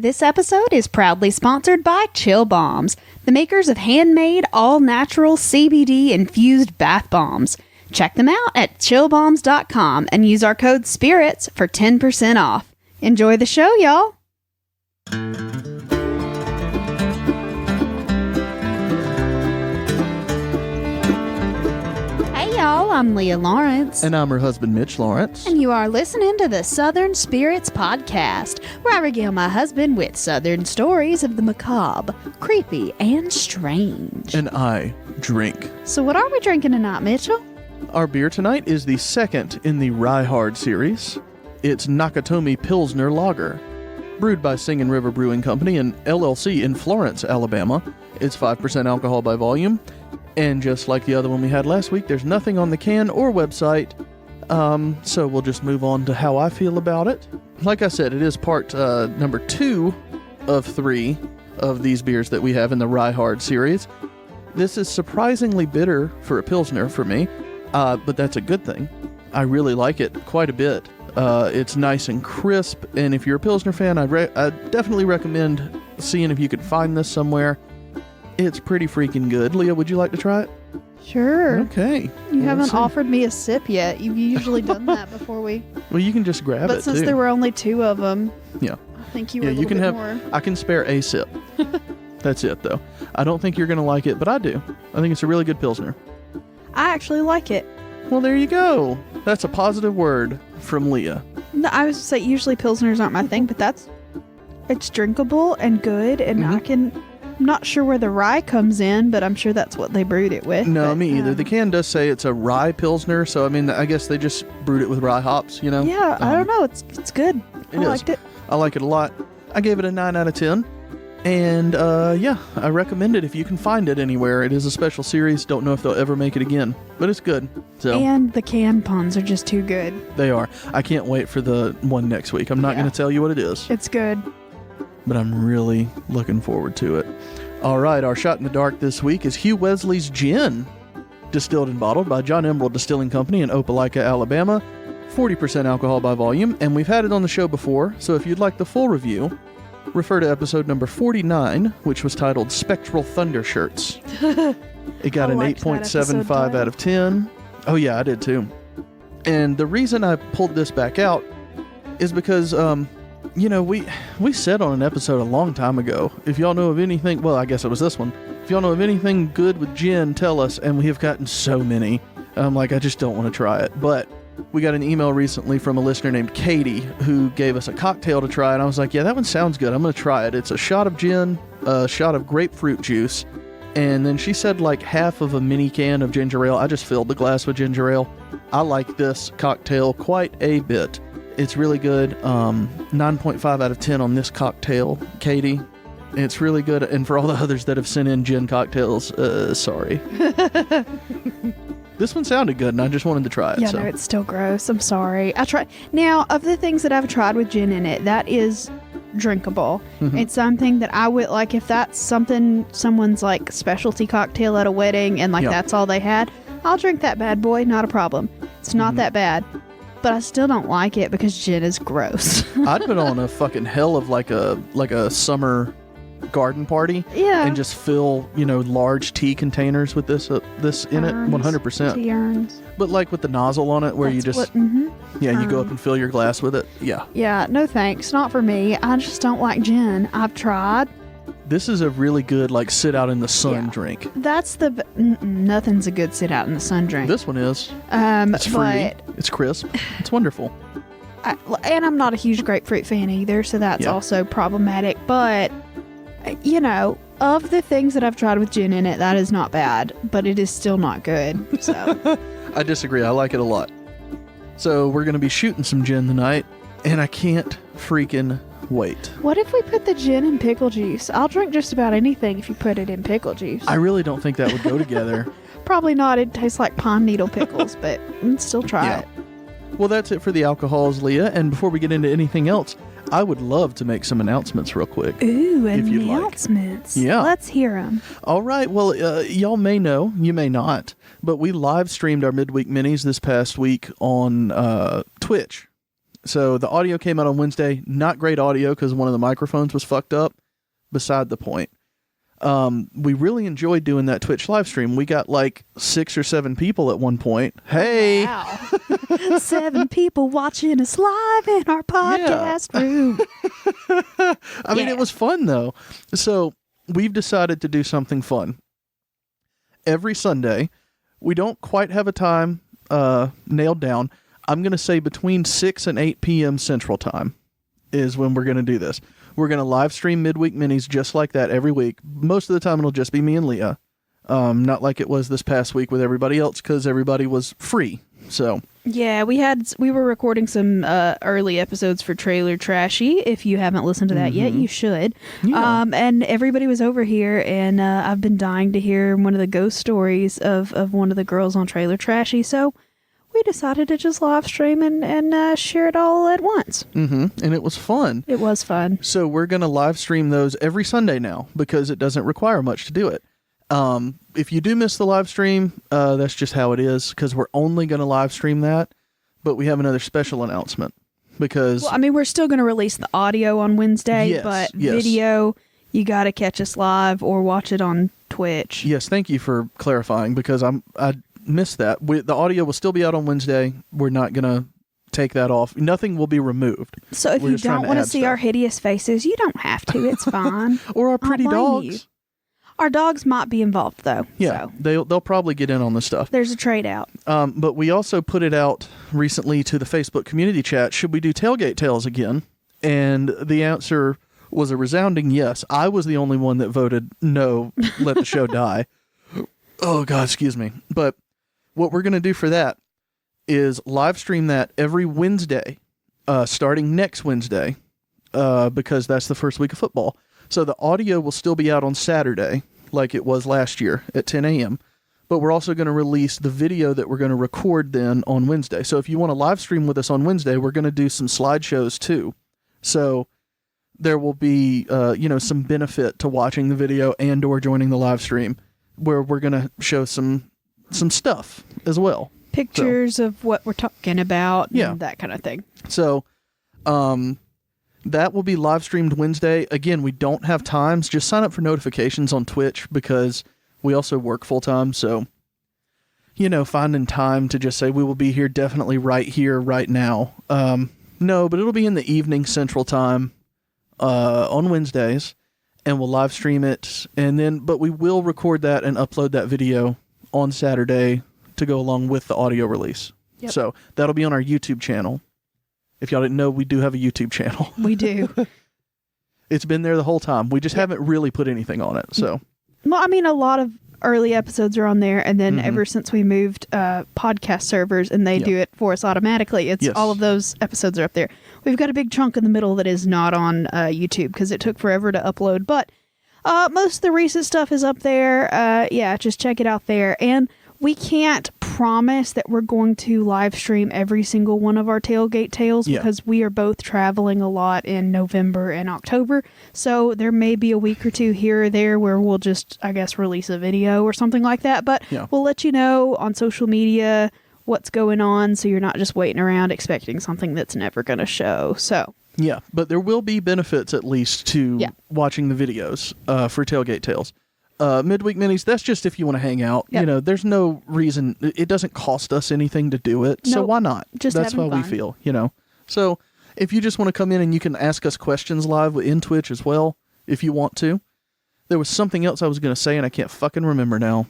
This episode is proudly sponsored by Chill Bombs, the makers of handmade, all-natural CBD-infused bath bombs. Check them out at chillbombs.com and use our code SPIRITS for 10% off. Enjoy the show, y'all! Hey, y'all, I'm Leah Lawrence. And I'm her husband, Mitch Lawrence. And you are listening to the Southern Spirits Podcast, where I regale my husband with Southern stories of the macabre, creepy, and strange. And I drink. So what are we drinking tonight, Mitchell? Our beer tonight is the second in the Rye Hard series. It's Nakatomi Pilsner Lager. Brewed by Singing River Brewing Company and LLC in Florence, Alabama. It's 5% alcohol by volume. And just like the other one we had last week, there's nothing on the can or website. So we'll just move on to how I feel about it. Like I said, it is part number 2 of 3 of these beers that we have in the Rye Hard series. This is surprisingly bitter for a Pilsner for me, but that's a good thing. I really like it quite a bit. It's nice and crisp, and if you're a Pilsner fan, I definitely recommend seeing if you could find this somewhere. It's pretty freaking good. Leah, would you like to try it? Sure. Okay. You haven't offered me a sip yet. You've usually done that before we... Well, you can just grab it, But since there were only 2 of them, yeah, I think you were a little bit more. I can spare a sip. That's it, though. I don't think you're going to like it, but I do. I think it's a really good Pilsner. I actually like it. Well, there you go. That's a positive word from Leah. No, I was say usually Pilsners aren't my thing, but it's drinkable and good, and I'm not sure where the rye comes in, but I'm sure that's what they brewed it with. No, but, me either. The can does say it's a rye Pilsner, so I mean, I guess they just brewed it with rye hops, you know? Yeah, I don't know. It's good. I liked it. I like it a lot. I gave it a 9 out of 10. And, yeah, I recommend it if you can find it anywhere. It is a special series. Don't know if they'll ever make it again, but it's good. So and the can puns are just too good. They are. I can't wait for the one next week. I'm not going to tell you what it is. It's good. But I'm really looking forward to it. All right, our shot in the dark this week is Hugh Wesley's Gin, distilled and bottled by John Emerald Distilling Company in Opelika, Alabama. 40% alcohol by volume, and we've had it on the show before, so if you'd like the full review, refer to episode number 49, which was titled Spectral Thunder Shirts. It got an 8.75 out of 10. Oh yeah, I did too. And the reason I pulled this back out is because, you know, we said on an episode a long time ago, if y'all know of anything, well, I guess it was this one, if y'all know of anything good with gin, tell us, and we have gotten so many. I'm like, I just don't want to try it. But we got an email recently from a listener named Katie who gave us a cocktail to try, and I was like, yeah, that one sounds good. I'm going to try it. It's a shot of gin, a shot of grapefruit juice, and then she said like half of a mini can of ginger ale. I just filled the glass with ginger ale. I like this cocktail quite a bit. It's really good. 9.5 out of 10 on this cocktail, Katie. It's really good, and for all the others that have sent in gin cocktails, sorry. This one sounded good, and I just wanted to try it. Yeah, no, it's still gross. I'm sorry. Now, of the things that I've tried with gin in it, that is drinkable. Mm-hmm. It's something that I would, like, if that's something, someone's, like, specialty cocktail at a wedding, and, like, that's all they had, I'll drink that bad boy, not a problem. It's not that bad. But I still don't like it because gin is gross. I'd put on a fucking hell of, like a summer garden party, and just fill, you know, large tea containers with this in it, 100%. Tea urns. But like with the nozzle on it, where you just, you go up and fill your glass with it. Yeah, no thanks, not for me. I just don't like gin. I've tried. This is a really good, like, sit out in the sun drink. That's nothing's a good sit out in the sun drink. This one is. It's fruity. It's crisp. It's wonderful. And I'm not a huge grapefruit fan either, so that's also problematic. But you know, of the things that I've tried with gin in it, that is not bad, but it is still not good. So I disagree. I like it a lot. So we're going to be shooting some gin tonight, and I can't freaking wait. What if we put the gin in pickle juice? I'll drink just about anything if you put it in pickle juice. I really don't think that would go together. Probably not. It tastes like pine needle pickles, but let's still try it. Well, that's it for the alcohols, Leah. And before we get into anything else, I would love to make some announcements real quick. Ooh, announcements. Like. Yeah. Let's hear them. All right. Well, y'all may know, you may not, but we live streamed our midweek minis this past week on Twitch. So the audio came out on Wednesday. Not great audio because one of the microphones was fucked up. Beside the point. We really enjoyed doing that Twitch live stream. We got like 6 or 7 people at one point. Hey! Wow. 7 people watching us live in our podcast room. I mean, it was fun though. So we've decided to do something fun. Every Sunday, we don't quite have a time nailed down. I'm going to say between 6 and 8 p.m. Central Time is when we're going to do this. We're going to live stream midweek minis just like that every week. Most of the time, it'll just be me and Leah. Not like it was this past week with everybody else because everybody was free. So yeah, we were recording some early episodes for Trailer Trashy. If you haven't listened to that yet, you should. Yeah. And everybody was over here, and I've been dying to hear one of the ghost stories of one of the girls on Trailer Trashy. So we decided to just live stream and share it all at once. And it was fun. It was fun. So we're going to live stream those every Sunday now because it doesn't require much to do it. If you do miss the live stream, that's just how it is because we're only going to live stream that. But we have another special announcement because... Well, I mean, we're still going to release the audio on Wednesday, but video, you got to catch us live or watch it on Twitch. Yes, thank you for clarifying because I missed that. The audio will still be out on Wednesday. We're not going to take that off. Nothing will be removed. So if you don't want to see our hideous faces, you don't have to. It's fine. Or our pretty dogs. You. Our dogs might be involved, though. Yeah, so. They'll probably get in on this stuff. There's a trade out. But we also put it out recently to the Facebook community chat. Should we do Tailgate Tales again? And the answer was a resounding yes. I was the only one that voted no, let the show die. Oh, God, excuse me. But what we're going to do for that is live stream that every Wednesday, starting next Wednesday, because that's the first week of football. So the audio will still be out on Saturday, like it was last year at 10 a.m., but we're also going to release the video that we're going to record then on Wednesday. So if you want to live stream with us on Wednesday, we're going to do some slideshows too. So there will be, some benefit to watching the video and or joining the live stream where we're going to show some stuff as well. Pictures of what we're talking about and that kind of thing. So, that will be live streamed Wednesday. Again, we don't have times. Just sign up for notifications on Twitch because we also work full time. So, finding time to just say we will be here definitely right here, right now. No, but it'll be in the evening Central Time on Wednesdays, and we'll live stream it. But we will record that and upload that video on Saturday to go along with the audio release. Yep. So that'll be on our YouTube channel. If y'all didn't know, we do have a YouTube channel. We do. It's been there the whole time. We just haven't really put anything on it. So, well, I mean, a lot of early episodes are on there, and then ever since we moved podcast servers and they do it for us automatically, it's all of those episodes are up there. We've got a big chunk in the middle that is not on YouTube because it took forever to upload, but most of the recent stuff is up there. Just check it out there. And we can't promise that we're going to live stream every single one of our Tailgate Tales because we are both traveling a lot in November and October. So there may be a week or two here or there where we'll just, I guess, release a video or something like that. But we'll let you know on social media what's going on so you're not just waiting around expecting something that's never going to show. So yeah, but there will be benefits at least to watching the videos for Tailgate Tales. Midweek minis, that's just if you want to hang out. Yep. There's no reason. It doesn't cost us anything to do it. So why not? That's how we feel, So if you just want to come in and you can ask us questions live in Twitch as well, if you want to. There was something else I was going to say and I can't fucking remember now.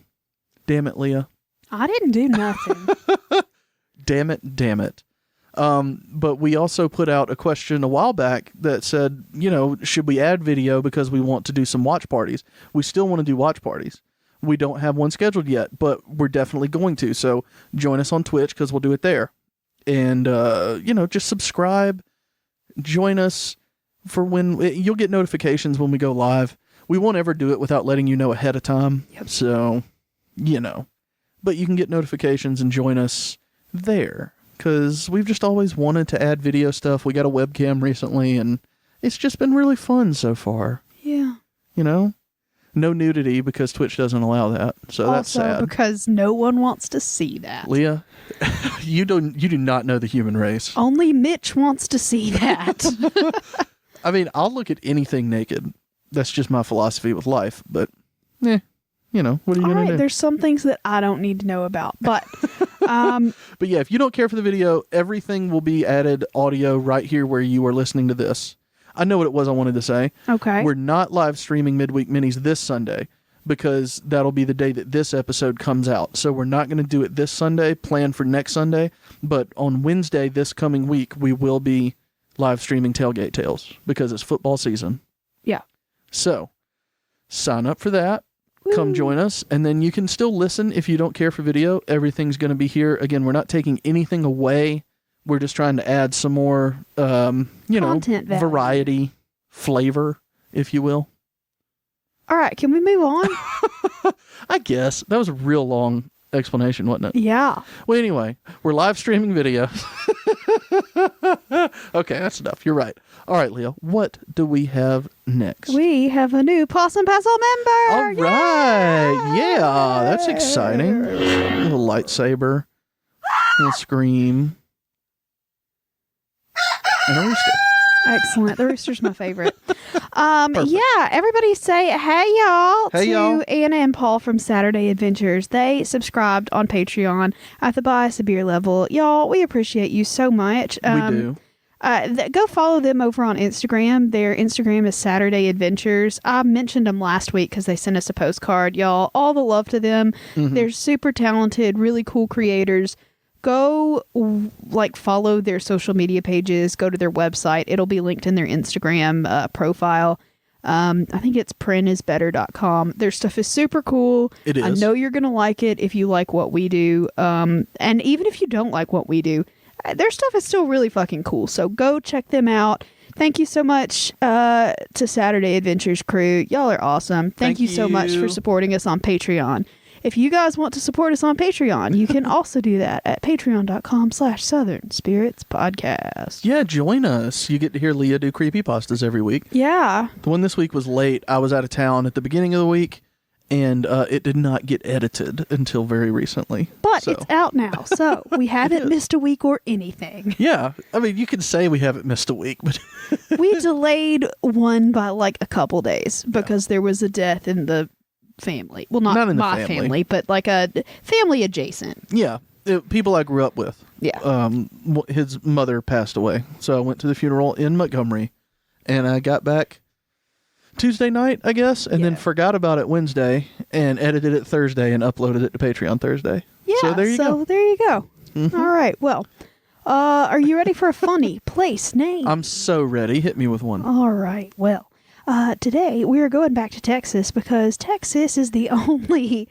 Damn it, Leah. I didn't do nothing. Damn it. But we also put out a question a while back that said, should we add video because we want to do some watch parties? We still want to do watch parties. We don't have one scheduled yet, but we're definitely going to. So join us on Twitch because we'll do it there. And, just subscribe, join us for when you'll get notifications when we go live. We won't ever do it without letting you know ahead of time. Yep. So, but you can get notifications and join us there. Because we've just always wanted to add video stuff. We got a webcam recently, and it's just been really fun so far. Yeah. No nudity because Twitch doesn't allow that. So that's Also, sad. because no one wants to see that. Leah, you do not know the human race. Only Mitch wants to see that. I mean, I'll look at anything naked. That's just my philosophy with life. But, what are you going to do? There's some things that I don't need to know about. But, But yeah, if you don't care for the video, everything will be added audio right here where you are listening to this. I know what it was I wanted to say. okay. We're not live streaming Midweek Minis this Sunday because that'll be the day that this episode comes out. So we're not going to do it this Sunday, plan for next Sunday. But on Wednesday this coming week, we will be live streaming Tailgate Tales because it's football season. Yeah. So sign up for that. Come join us. And then you can still listen if you don't care for video. Everything's going to be here. Again, we're not taking anything away. We're just trying to add some more, Content value. variety, flavor, if you will. All right. Can we move on? I guess. That was a real long explanation, wasn't it? Yeah. Well, anyway, we're live streaming video. Okay, that's enough. You're right. All right, Leah, what do we have next? We have a new Possum Pestle member. All right. Yeah, that's exciting. A little lightsaber. A little scream. And a rooster. Excellent. The rooster's my favorite. Yeah, everybody say hey y'all Hey, to y'all. Anna and Paul from Saturday Adventures. They subscribed on Patreon at the Buy Us a Beer level. Y'all, we appreciate you so much. We do. Go follow them over on Instagram. Their Instagram is Saturday Adventures. I mentioned them last week because they sent us a postcard. Y'all, all the love to them. Mm-hmm. They're super talented, really cool creators. Go follow their social media pages. Go to their website. It'll be linked in their Instagram profile. I think it's printisbetter.com. Their stuff is super cool. It is. I know you're going to like it if you like what we do. And even if you don't like what we do, their stuff is still really fucking cool. So go check them out. Thank you so much to Saturday Adventures crew. Y'all are awesome. Thank you so much for supporting us on Patreon. If you guys want to support us on Patreon, you can also do that at patreon.com/Southern Spirits Podcast. Yeah, join us. You get to hear Leah do creepypastas every week. Yeah. The one this week was late. I was out of town at the beginning of the week, and it did not get edited until very recently. But So, it's out now, so we haven't is. missed a week or anything. yeah, I mean, you can say we haven't missed a week, but We delayed one by like a couple days because there was a death in the family. Well, not in the my family. family, but like a family adjacent. yeah, people I grew up with. Yeah. His mother passed away, so I went to the funeral in Montgomery, and I got back Tuesday night, I guess, and then Yeah. forgot about it Wednesday and edited it Thursday and uploaded it to Patreon Thursday. Yeah. So there you go. There you go. Mhm. All right. Well, are you ready for a funny place name? I'm so ready. Hit me with one. All right. Well, today we are going back to Texas because Texas is the only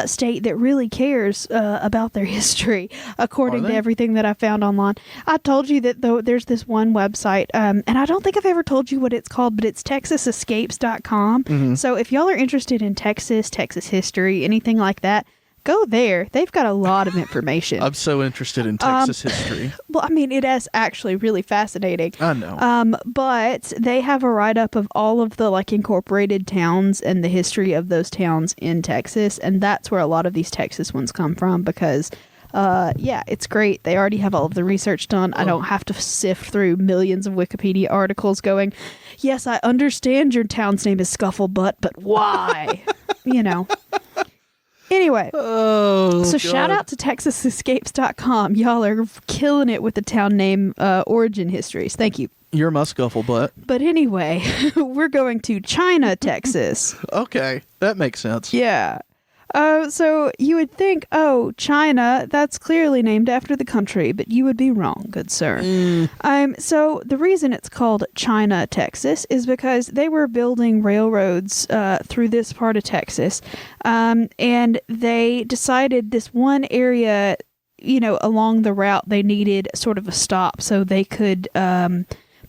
state that really cares about their history, according Are to they? everything that I found online. I told you that there's this one website, and I don't think I've ever told you what it's called, but it's texasescapes.com. Mm-hmm. So if y'all are interested in Texas history, anything like that, go there. They've got a lot of information. I'm so interested in Texas history. Well, I mean, it is actually really fascinating. I know. But they have a write-up of all of the like incorporated towns and the history of those towns in Texas, and that's where a lot of these Texas ones come from because yeah, it's great. They already have all of the research done. I don't have to sift through millions of Wikipedia articles going, yes, I understand your town's name is Scufflebutt, but why? You know. Anyway, so shout out to texasescapes.com. Y'all are killing it with the town name origin histories. Thank you. You're my scufflebutt. But anyway, we're going to China, Texas. Okay, that makes sense. Yeah. So you would think, oh, China, that's clearly named after the country, but you would be wrong, good sir. So the reason it's called China, Texas is because they were building railroads through this part of Texas. And they decided this one area, you know, along the route, they needed sort of a stop so they could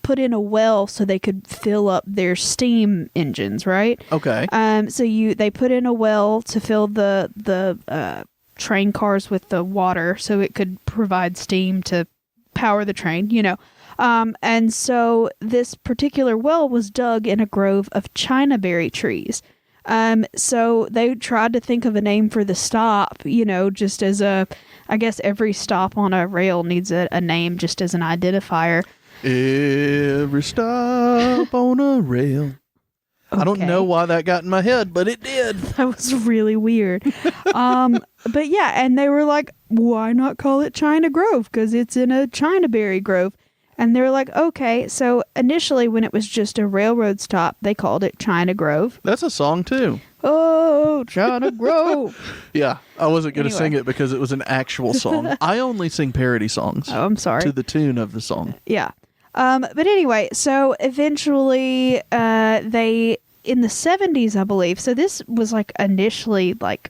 put in a well so they could fill up their steam engines, right? Okay. So they put in a well to fill the train cars with the water so it could provide steam to power the train, you know. And so this particular well was dug in a grove of China berry trees. So they tried to think of a name for the stop, just as I guess every stop on a rail needs a name just as an identifier. Every stop on a rail. Okay. I don't know why that got in my head, but it did. That was really weird. But yeah, and they were like, why not call it China Grove? Because it's in a China berry grove. And they were like, okay. So initially, when it was just a railroad stop, they called it China Grove. That's a song, too. Oh, China Grove. Yeah, I wasn't going to sing it because it was an actual song. I only sing parody songs. Oh, I'm sorry. To the tune of the song. Yeah. But anyway, so eventually they, in the 70s, I believe, so this was like initially like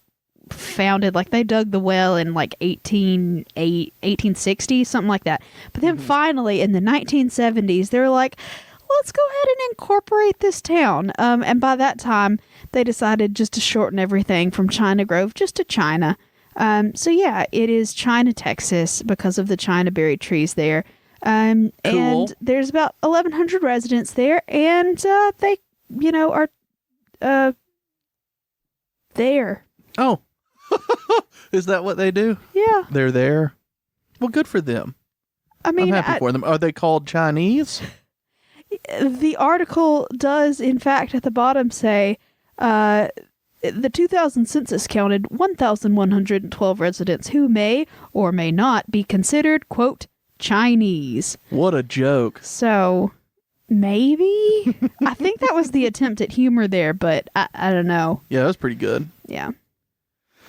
founded, like they dug the well in like 1860, something like that. But then finally in the 1970s, they were like, let's go ahead and incorporate this town. And by that time, they decided just to shorten everything from China Grove just to China. So yeah, it is China, Texas, because of the China berry trees there. Cool. And there's about 1,100 residents there, and they, are there. Oh, is that what they do? Yeah, they're there. Well, good for them. I mean, I'm happy for them. Are they called Chinese? The article does, in fact, at the bottom say, the 2000 census counted 1,112 residents who may or may not be considered, quote, Chinese. What a joke. So, maybe? I think that was the attempt at humor there, but I don't know. Yeah, that was pretty good. Yeah.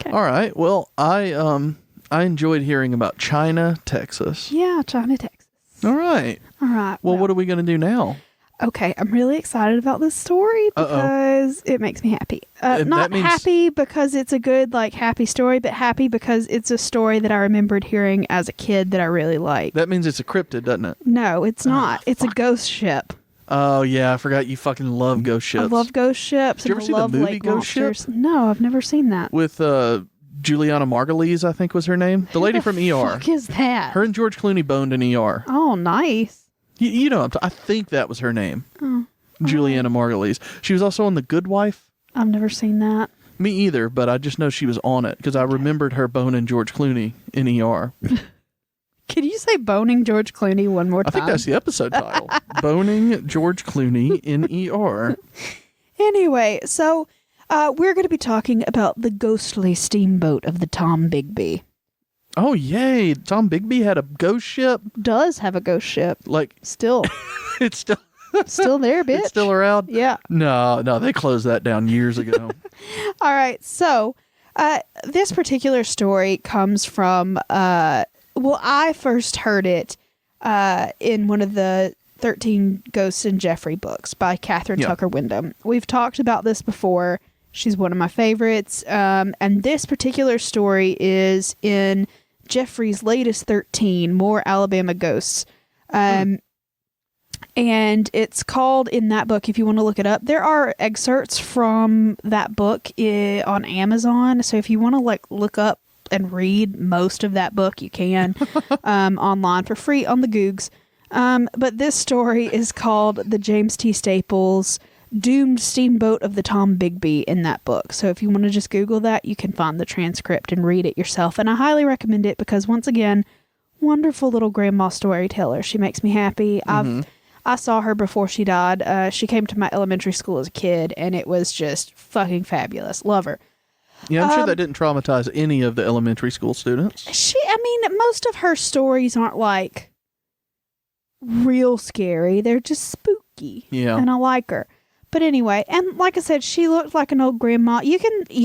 Okay. All right. Well, I enjoyed hearing about China, Texas. Yeah, China, Texas. All right. All right. Well, what are we going to do now? Okay, I'm really excited about this story because it makes me happy. Not happy because it's a good, happy story, but happy because it's a story that I remembered hearing as a kid that I really liked. That means it's a cryptid, doesn't it? No, it's not. It's a ghost ship. Oh, yeah, I forgot you fucking love ghost ships. I love ghost ships. Did you ever see the movie Ghost Ship? No, I've never seen that. With Juliana Margulies, I think was her name. The lady from ER. Who the fuck is that? Her and George Clooney boned in ER. Oh, nice. You know, I think that was her name. Oh. Juliana Margulies. She was also on The Good Wife. I've never seen that. Me either, but I just know she was on it because I remembered her boning George Clooney in ER. Can you say boning George Clooney one more time? I think that's the episode title. Boning George Clooney in ER. Anyway, so we're going to be talking about the ghostly steamboat of the Tom Bigby. Oh, yay. Tom Bigby had a ghost ship? Does have a ghost ship. Still. It's still... Still there, bitch. It's still around? Yeah. No, they closed that down years ago. All right, so this particular story comes from... I first heard it in one of the 13 Ghosts in Jeffrey books by Catherine Tucker Wyndham. We've talked about this before. She's one of my favorites. And this particular story is in Jeffrey's latest 13, More Alabama Ghosts. And it's called, in that book, if you want to look it up, there are excerpts from that book on Amazon. So if you want to look up and read most of that book, you can online for free on the Googs. But this story is called The James T. Staples Doomed Steamboat of the Tom Bigby in that book. So if you want to just Google that, you can find the transcript and read it yourself. And I highly recommend it because, once again, wonderful little grandma storyteller. She makes me happy. I saw her before she died. She came to my elementary school as a kid, and it was just fucking fabulous. Love her. Yeah, I'm sure that didn't traumatize any of the elementary school students. Most of her stories aren't real scary. They're just spooky. Yeah. And I like her. But anyway, and like I said, she looked like an old grandma. You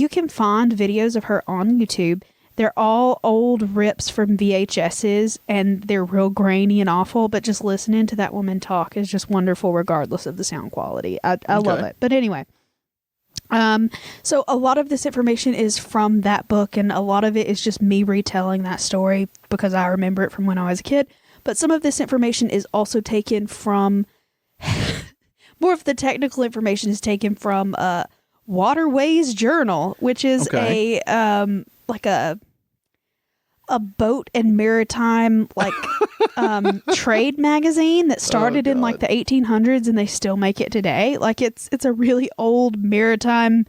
can find videos of her on YouTube. They're all old rips from VHSs, and they're real grainy and awful, but just listening to that woman talk is just wonderful regardless of the sound quality. I love it. But anyway, so a lot of this information is from that book, and a lot of it is just me retelling that story because I remember it from when I was a kid. But some of this information is also taken from... More of the technical information is taken from Waterways Journal, which is a boat and maritime trade magazine that started in the 1800s, and they still make it today. It's a really old maritime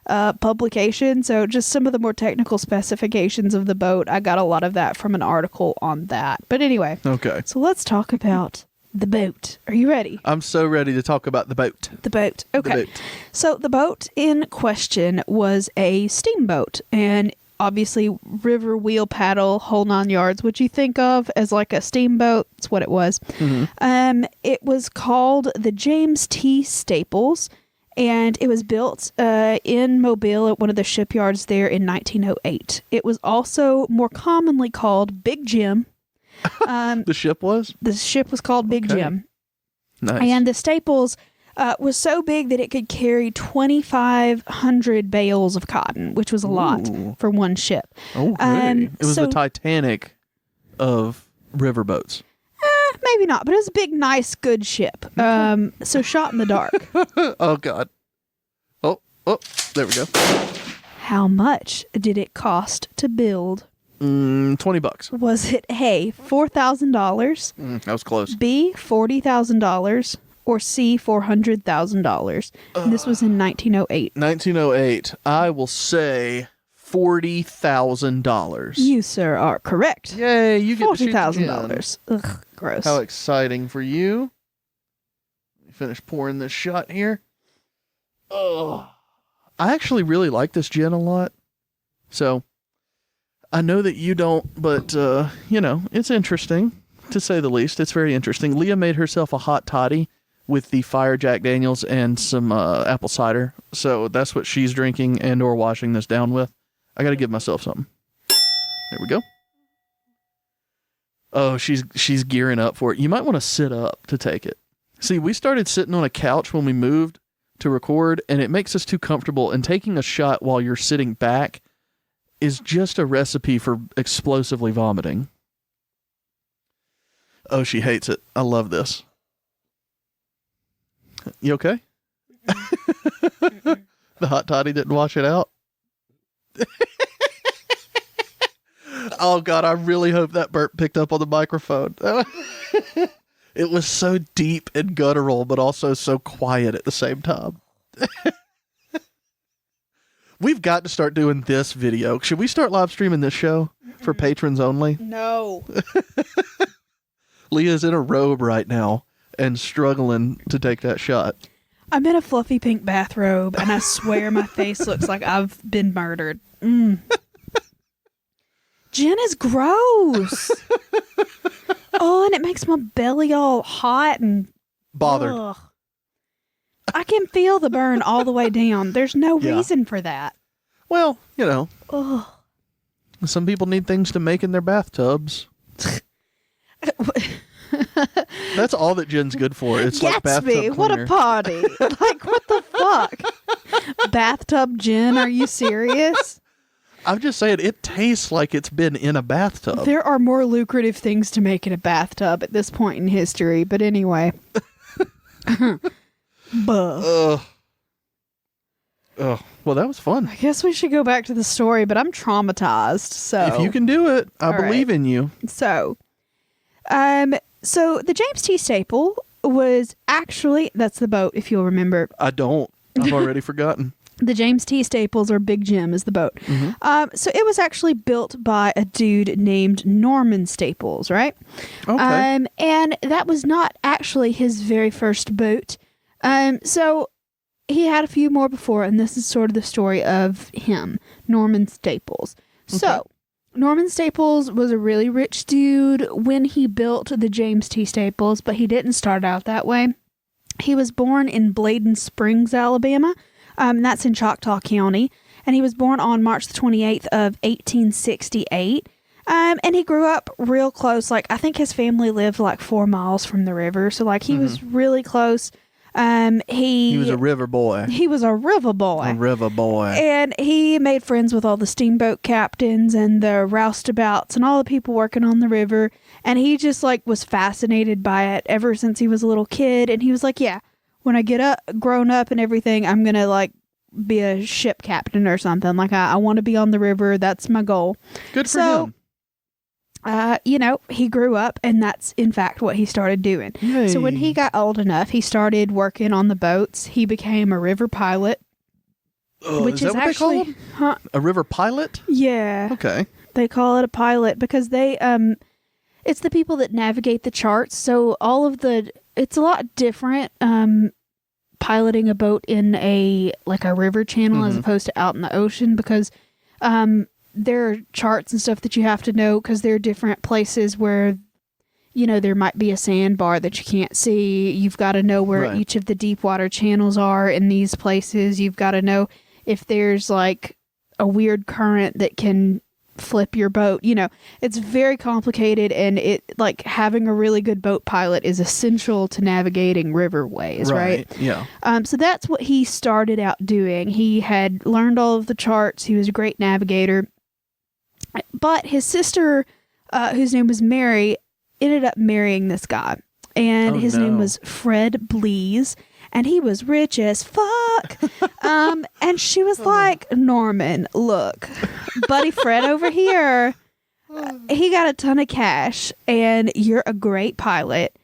publication. So just some of the more technical specifications of the boat, I got a lot of that from an article on that. But anyway. Okay. So let's talk about the boat. Are you ready? I'm so ready to talk about the boat. The boat. Okay. The boat. So the boat in question was a steamboat, and obviously river wheel paddle whole 9 yards, which you think of as like a steamboat. That's what it was. It was called the James T. Staples, and it was built in Mobile at one of the shipyards there in 1908. It was also more commonly called Big Jim. The ship was? The ship was called Big Jim. Nice. And the Staples was so big that it could carry 2,500 bales of cotton, which was a lot for one ship. Okay. It was the Titanic of riverboats. Maybe not, but it was a big, nice, good ship. So shot in the dark. Oh, God. Oh, there we go. How much did it cost to build? $20. Was it A, $4,000, That was close. B, $40,000, or C, $400,000? And this was in 1908. 1908. I will say $40,000. You, sir, are correct. Yay, you get to shoot the $40,000. Ugh, gross. How exciting for you. Let me finish pouring this shot here. Oh, I actually really like this gin a lot. So, I know that you don't, but, it's interesting, to say the least. It's very interesting. Leah made herself a hot toddy with the Fire Jack Daniels and some apple cider. So that's what she's drinking and or washing this down with. I got to give myself something. There we go. Oh, she's gearing up for it. You might want to sit up to take it. See, we started sitting on a couch when we moved to record, and it makes us too comfortable. And taking a shot while you're sitting back is just a recipe for explosively vomiting. Oh, she hates it. I love this. You okay? The hot toddy didn't wash it out? Oh, God, I really hope that burp picked up on the microphone. It was so deep and guttural, but also so quiet at the same time. We've got to start doing this video. Should we start live streaming this show for patrons only? No. Leah's in a robe right now and struggling to take that shot. I'm in a fluffy pink bathrobe, and I swear my face looks like I've been murdered. Gin is gross. Oh, and it makes my belly all hot and bothered. Ugh. I can feel the burn all the way down. There's no reason for that. Well, Ugh. some people need things to make in their bathtubs. That's all that gin's good for. It's like bathtub cleaner. What a party. Like, what the fuck? Bathtub gin? Are you serious? I'm just saying, it tastes like it's been in a bathtub. There are more lucrative things to make in a bathtub at this point in history. But anyway. Well, that was fun. I guess we should go back to the story, but I'm traumatized. So if you can do it, I believe in you. So the James T. Staple was actually, that's the boat, if you'll remember. I don't. I've already forgotten. The James T. Staples, or Big Jim, is the boat. So it was actually built by a dude named Norman Staples, right? Okay. And that was not actually his very first boat. So he had a few more before, and this is sort of the story of him, Norman Staples. Okay. So Norman Staples was a really rich dude when he built the James T. Staples, but he didn't start out that way. He was born in Bladen Springs, Alabama. That's in Choctaw County. And he was born on March the 28th of 1868. And he grew up real close. Like, I think his family lived like 4 miles from the river. So, like, he was really close. He was a river boy. He was a river boy. A river boy. And he made friends with all the steamboat captains and the roustabouts and all the people working on the river. And he just, like, was fascinated by it ever since he was a little kid. And he was like, yeah, when I get grown up and everything, I'm going to, like, be a ship captain or something. Like, I want to be on the river. That's my goal. Good for him. He grew up, and that's, in fact, what he started doing. Yay. So when he got old enough, he started working on the boats. He became a river pilot. which is that what actually, they call them? A river pilot? Yeah. Okay. They call it a pilot because they it's the people that navigate the charts. So it's a lot different piloting a boat in a river channel as opposed to out in the ocean, because there are charts and stuff that you have to know, because there are different places where there might be a sandbar that you can't see. You've got to know where each of the deep water channels are in these places. You've got to know if there's like a weird current that can flip your boat. It's very complicated, and having a really good boat pilot is essential to navigating riverways, right? Yeah. So that's what he started out doing. He had learned all of the charts. He was a great navigator. But his sister, whose name was Mary, ended up marrying this guy. And his name was Fred Blease. And he was rich as fuck. And she was like, Norman, look, buddy Fred over here, he got a ton of cash, and you're a great pilot.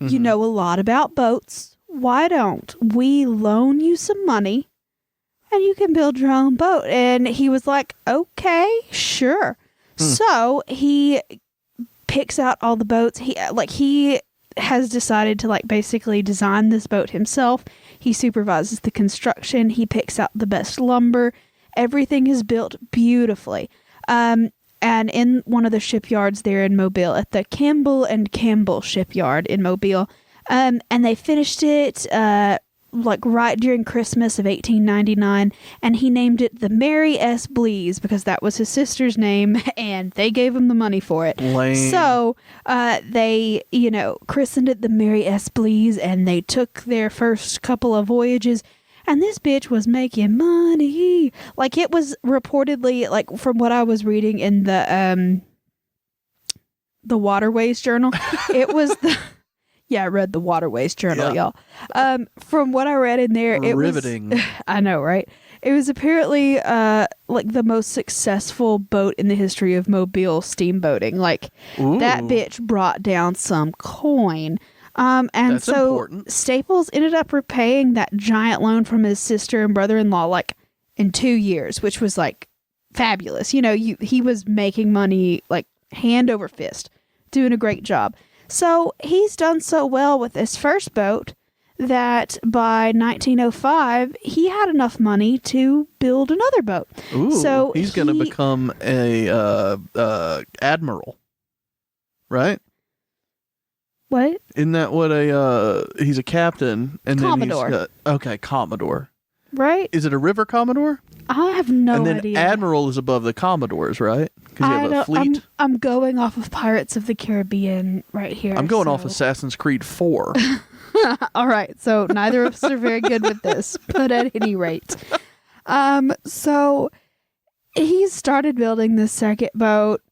Mm-hmm. You know a lot about boats. Why don't we loan you some money and you can build your own boat? And he was like, okay, sure. So he picks out all the boats. He has decided to basically design this boat himself. He supervises the construction. He picks out the best lumber. Everything is built beautifully. And in one of the shipyards there in Mobile, at the Campbell and Campbell shipyard in Mobile, and they finished it right during Christmas of 1899, and he named it the Mary S. Blease because that was his sister's name, and they gave him the money for it. Lame. So they, christened it the Mary S. Blease, and they took their first couple of voyages, and this bitch was making money. It was reportedly, from what I was reading in the Waterways Journal, it was the... Yeah, I read the Waterways Journal, y'all. From what I read in there, it riveting. was... I know, right? It was apparently the most successful boat in the history of Mobile steamboating. That bitch brought down some coin. And that's so important. Staples ended up repaying that giant loan from his sister and brother-in-law in 2 years, which was fabulous. He was making money hand over fist, doing a great job. So he's done so well with this first boat that by 1905, he had enough money to build another boat. Ooh, so he's going to become a admiral, right? What? Isn't that what he's a captain? And Commodore. Then he's Commodore. Right? Is it a river Commodore? I have no idea. And then admiral is above the Commodores, right? Because you have a fleet. I'm going off of Pirates of the Caribbean right here. I'm going off Assassin's Creed 4. All right. So neither of us are very good with this, but at any rate. So he started building this second boat,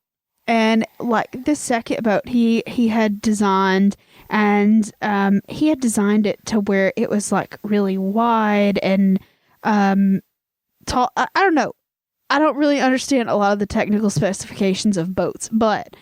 and this second boat he had designed, and he had designed it to where it was really wide and tall. I don't know. I don't really understand a lot of the technical specifications of boats, but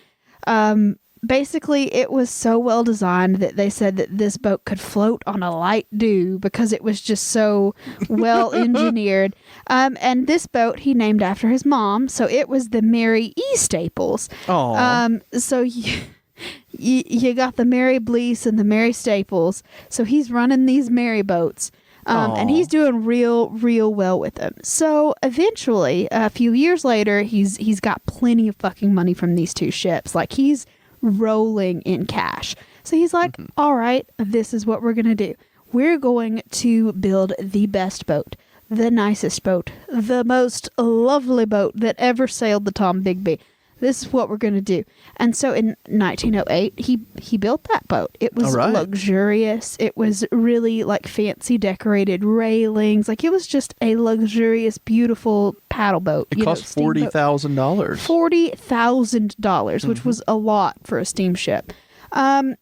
basically it was so well designed that they said that this boat could float on a light dew because it was just so well engineered. And this boat he named after his mom, so it was the Mary E. Staples. Oh. So you got the Mary Blease and the Mary Staples. So he's running these Mary boats. And he's doing real well with them. So eventually, a few years later, he's got plenty of fucking money from these two ships. He's rolling in cash. So he's like, all right, this is what we're going to do. We're going to build the best boat, the nicest boat, the most lovely boat that ever sailed the Tom Bigby. This is what we're going to do. And so in 1908, he built that boat. It was luxurious. It was really fancy decorated railings. It was just a luxurious, beautiful paddle boat. It cost $40,000. $40,000, which was a lot for a steamship. And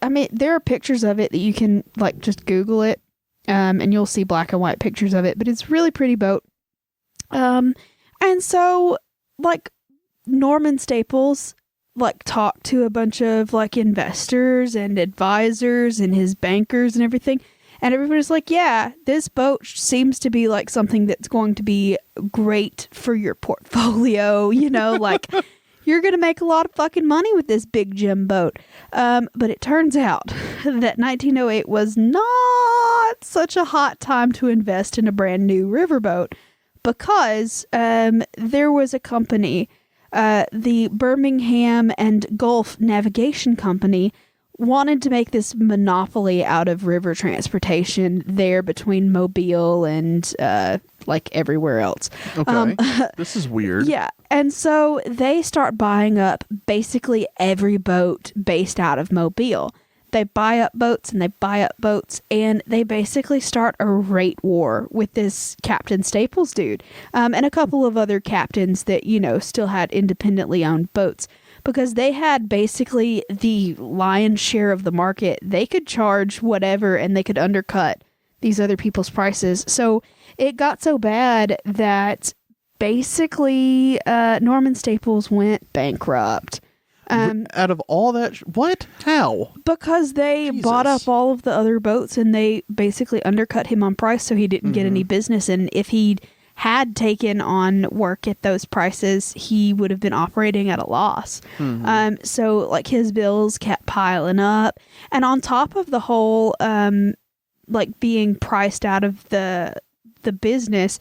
I mean, there are pictures of it that you can just Google it, and you'll see black and white pictures of it. But it's a really pretty boat. And so Norman Staples talked to a bunch of investors and advisors and his bankers and everything, And everybody's like, yeah, this boat seems to be like something that's going to be great for your portfolio, like you're going to make a lot of fucking money with this Big Jim boat. But it turns out that 1908 was not such a hot time to invest in a brand new riverboat because there was a company, the Birmingham and Gulf Navigation Company, wanted to make this monopoly out of river transportation there between Mobile and like everywhere else. Okay. This is weird. Yeah. And so they start buying up basically every boat based out of Mobile. They buy up boats and they buy up boats, and they basically start a rate war with this Captain Staples dude and a couple of other captains that, still had independently owned boats. Because they had basically the lion's share of the market. They could charge whatever and they could undercut these other people's prices. So it got so bad that basically Norman Staples went bankrupt. Out of all that, what? How? Because they bought up all of the other boats and they basically undercut him on price so he didn't get any business. And if he had taken on work at those prices, he would have been operating at a loss. So like his bills kept piling up, and on top of the whole like being priced out of the business,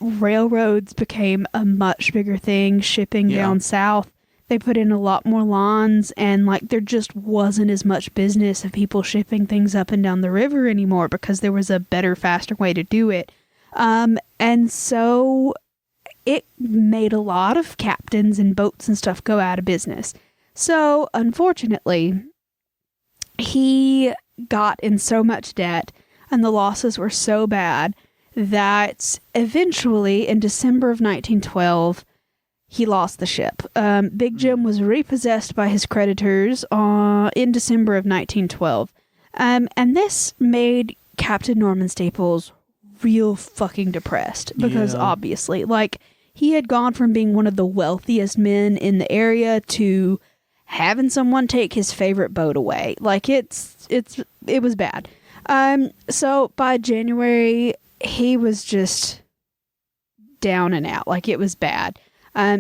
railroads became a much bigger thing. Shipping down south, they put in a lot more lines, and like there just wasn't as much business of people shipping things up and down the river anymore because there was a better, faster way to do it. And so it made a lot of captains and boats and stuff go out of business. So unfortunately, he got in so much debt and the losses were so bad that eventually in December of 1912, he lost the ship. Big Jim was repossessed by his creditors in December of 1912. And this made Captain Norman Staples real fucking depressed because obviously, like, he had gone from being one of the wealthiest men in the area to having someone take his favorite boat away. Like, it was bad. So by January, he was just down and out. Like, it was bad.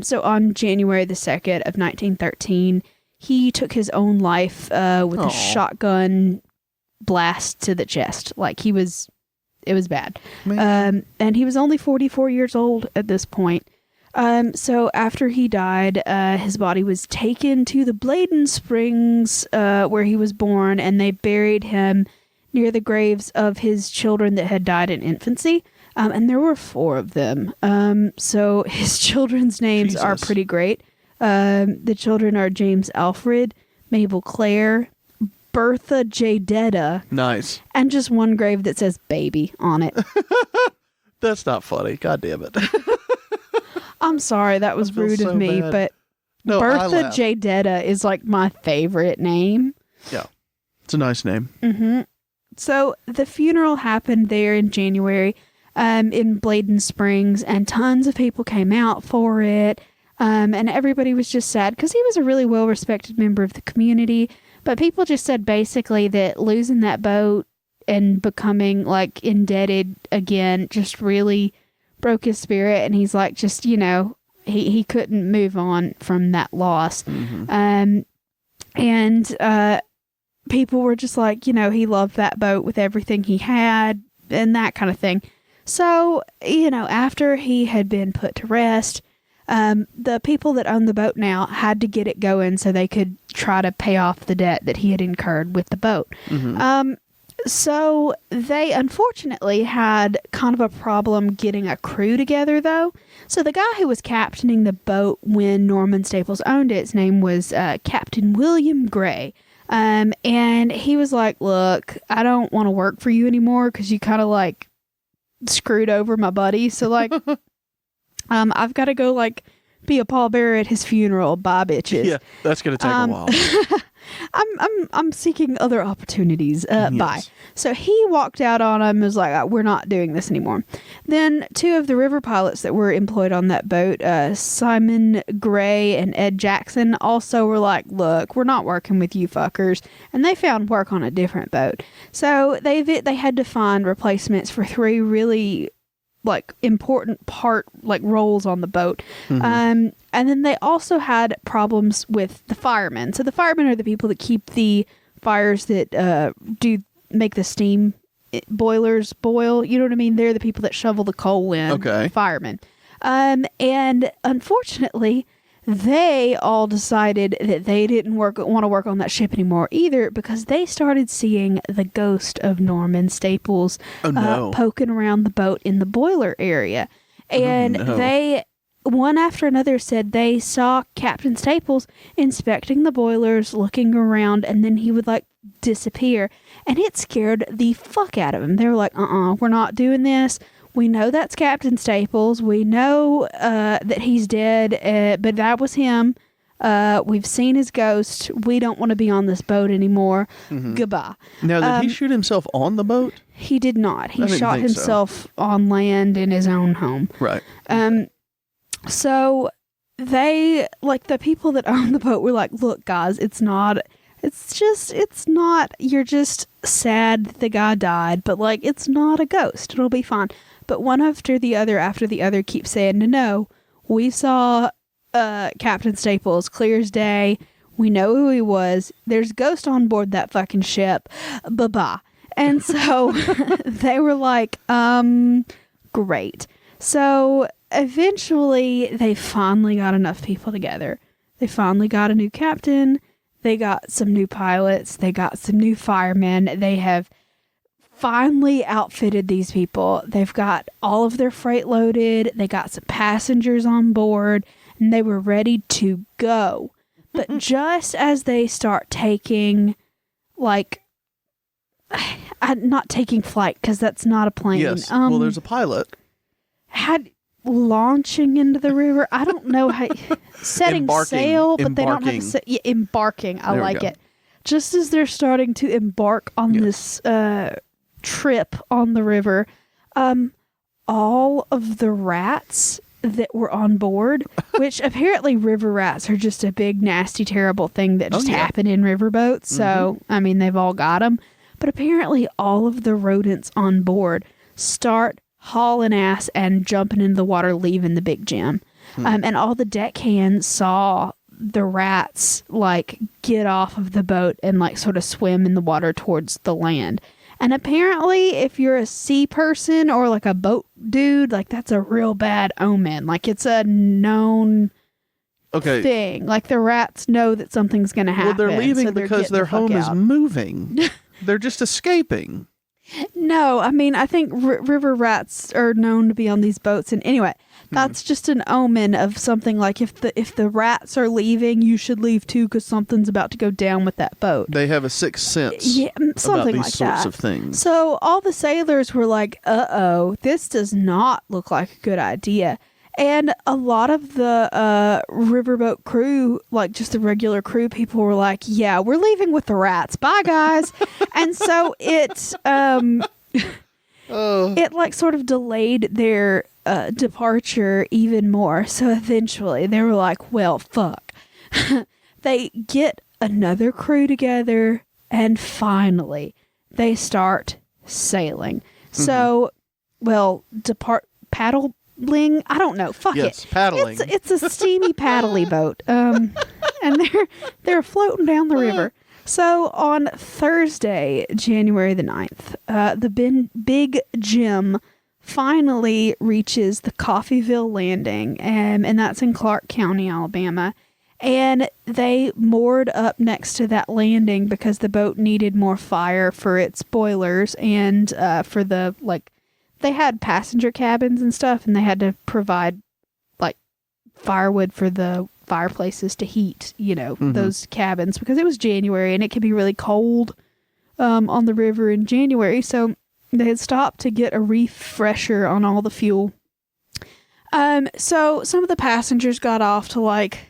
So on January the 2nd of 1913, he took his own life with a shotgun blast to the chest. Like, it was bad. And he was only 44 years old at this point. So after he died, his body was taken to the Bladen Springs, where he was born, and they buried him near the graves of his children that had died in infancy. And there were 4 of them. So his children's names are pretty great. The children are James Alfred, Mabel Claire, Bertha Jadetta. Nice. And just one grave that says baby on it. That's not funny. God damn it. I'm sorry, that was rude of me, but no, Bertha Jadetta is like my favorite name. Yeah. It's a nice name. Mm-hmm. So the funeral happened there in January in Bladen Springs, and tons of people came out for it. And everybody was just sad because he was a really well-respected member of the community. But people just said basically that losing that boat and becoming like indebted again just really broke his spirit. And he's like, just, he couldn't move on from that loss. Mm-hmm. And people were just like, he loved that boat with everything he had and that kind of thing. So, after he had been put to rest, the people that owned the boat now had to get it going so they could try to pay off the debt that he had incurred with the boat. Mm-hmm. So they unfortunately had kind of a problem getting a crew together, though. So the guy who was captaining the boat when Norman Staples owned it, his name was Captain William Gray. And he was like, look, I don't want to work for you anymore because you kind of like screwed over my buddy. So like, I've got to go like be a pallbearer at his funeral. Bye, bitches. Yeah, that's going to take a while. I'm seeking other opportunities. Yes. Bye. So he walked out on him and was like, we're not doing this anymore. Then two of the river pilots that were employed on that boat, Simon Gray and Ed Jackson, also were like, look, we're not working with you fuckers. And they found work on a different boat. So they had to find replacements for three really important roles on the boat. Mm-hmm. And then they also had problems with the firemen. So the firemen are the people that keep the fires that do make the steam boilers boil. You know what I mean? They're the people that shovel the coal in. Okay. Firemen. And unfortunately, they all decided that they didn't want to work on that ship anymore either, because they started seeing the ghost of Norman Staples poking around the boat in the boiler area. And they, one after another, said they saw Captain Staples inspecting the boilers, looking around, and then he would disappear. And it scared the fuck out of them. They were like, we're not doing this. We know that's Captain Staples. We know that he's dead, but that was him. We've seen his ghost. We don't want to be on this boat anymore. Mm-hmm. Goodbye. Now, did he shoot himself on the boat? He did not. He shot himself on land in his own home. Right. So they, the people that own the boat were like, look, guys, it's not, you're just sad that the guy died, but it's not a ghost. It'll be fine. But one after the other keeps saying, no, we saw Captain Staples clear as day. We know who he was. There's a ghost on board that fucking ship. Bye-bye. And so they were like, great. So eventually they finally got enough people together. They finally got a new captain. They got some new pilots. They got some new firemen. They have finally outfitted these people. They've got all of their freight loaded. They got some passengers on board, and they were ready to go. But just as they start taking, not taking flight, because that's not a plane. Yes. Well, there's a pilot. Launching into the river. I don't know how. Setting sail, but they don't have to embarking. I like it. Just as they're starting to embark on this trip on the river, all of the rats that were on board, which apparently river rats are just a big, nasty, terrible thing that just happen in riverboats. So, I mean, they've all got them. But apparently all of the rodents on board start hauling ass and jumping into the water, leaving the big gym. And all the deckhands saw the rats get off of the boat and sort of swim in the water towards the land. And apparently if you're a sea person or a boat dude, that's a real bad omen. It's a known thing. The rats know that something's going to happen. Well, they're leaving because their home is moving. They're just escaping. No, I mean, I think river rats are known to be on these boats. And anyway, that's just an omen of something if the rats are leaving, you should leave too, because something's about to go down with that boat. They have a sixth sense something about these sorts of things. So all the sailors were like, uh-oh, this does not look like a good idea. And a lot of the riverboat crew, just the regular crew people, were like, yeah, we're leaving with the rats. Bye, guys. And so it sort of delayed their departure even more. So eventually they were like, well, fuck. They get another crew together, and finally they start sailing. So, paddling, I don't know. Fuck it. Paddling. It's a steamy paddly boat. And they're floating down the river. So on Thursday, January the 9th, the Big Jim finally reaches the Coffeyville Landing, and that's in Clark County, Alabama. And they moored up next to that landing because the boat needed more fire for its boilers and for the they had passenger cabins and stuff, and they had to provide firewood for the fireplaces to heat, those cabins, because it was January and it can be really cold on the river in January. So they had stopped to get a refresher on all the fuel. So some of the passengers got off to like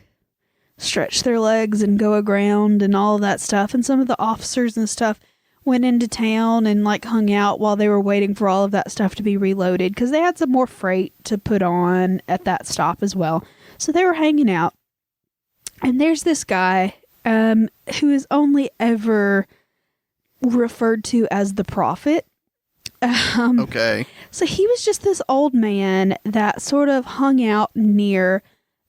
stretch their legs and go aground and all of that stuff. And some of the officers and stuff went into town and like hung out while they were waiting for all of that stuff to be reloaded because they had some more freight to put on at that stop as well. So they were hanging out. And there's this guy who is only ever referred to as the prophet. Okay. So he was just this old man that sort of hung out near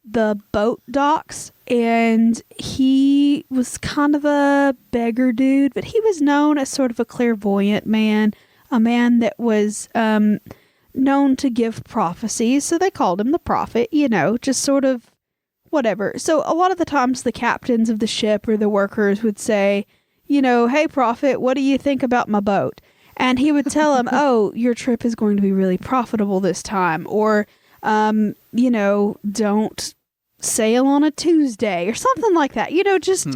the boat docks, and he was kind of a beggar dude, but he was known as sort of a clairvoyant man, a man that was known to give prophecies. So they called him the prophet, you know, just sort of whatever. So a lot of the times the captains of the ship or the workers would say, you know, hey, prophet, what do you think about my boat? And he would tell them, oh, your trip is going to be really profitable this time. Or, you know, don't sail on a Tuesday or something like that. You know, just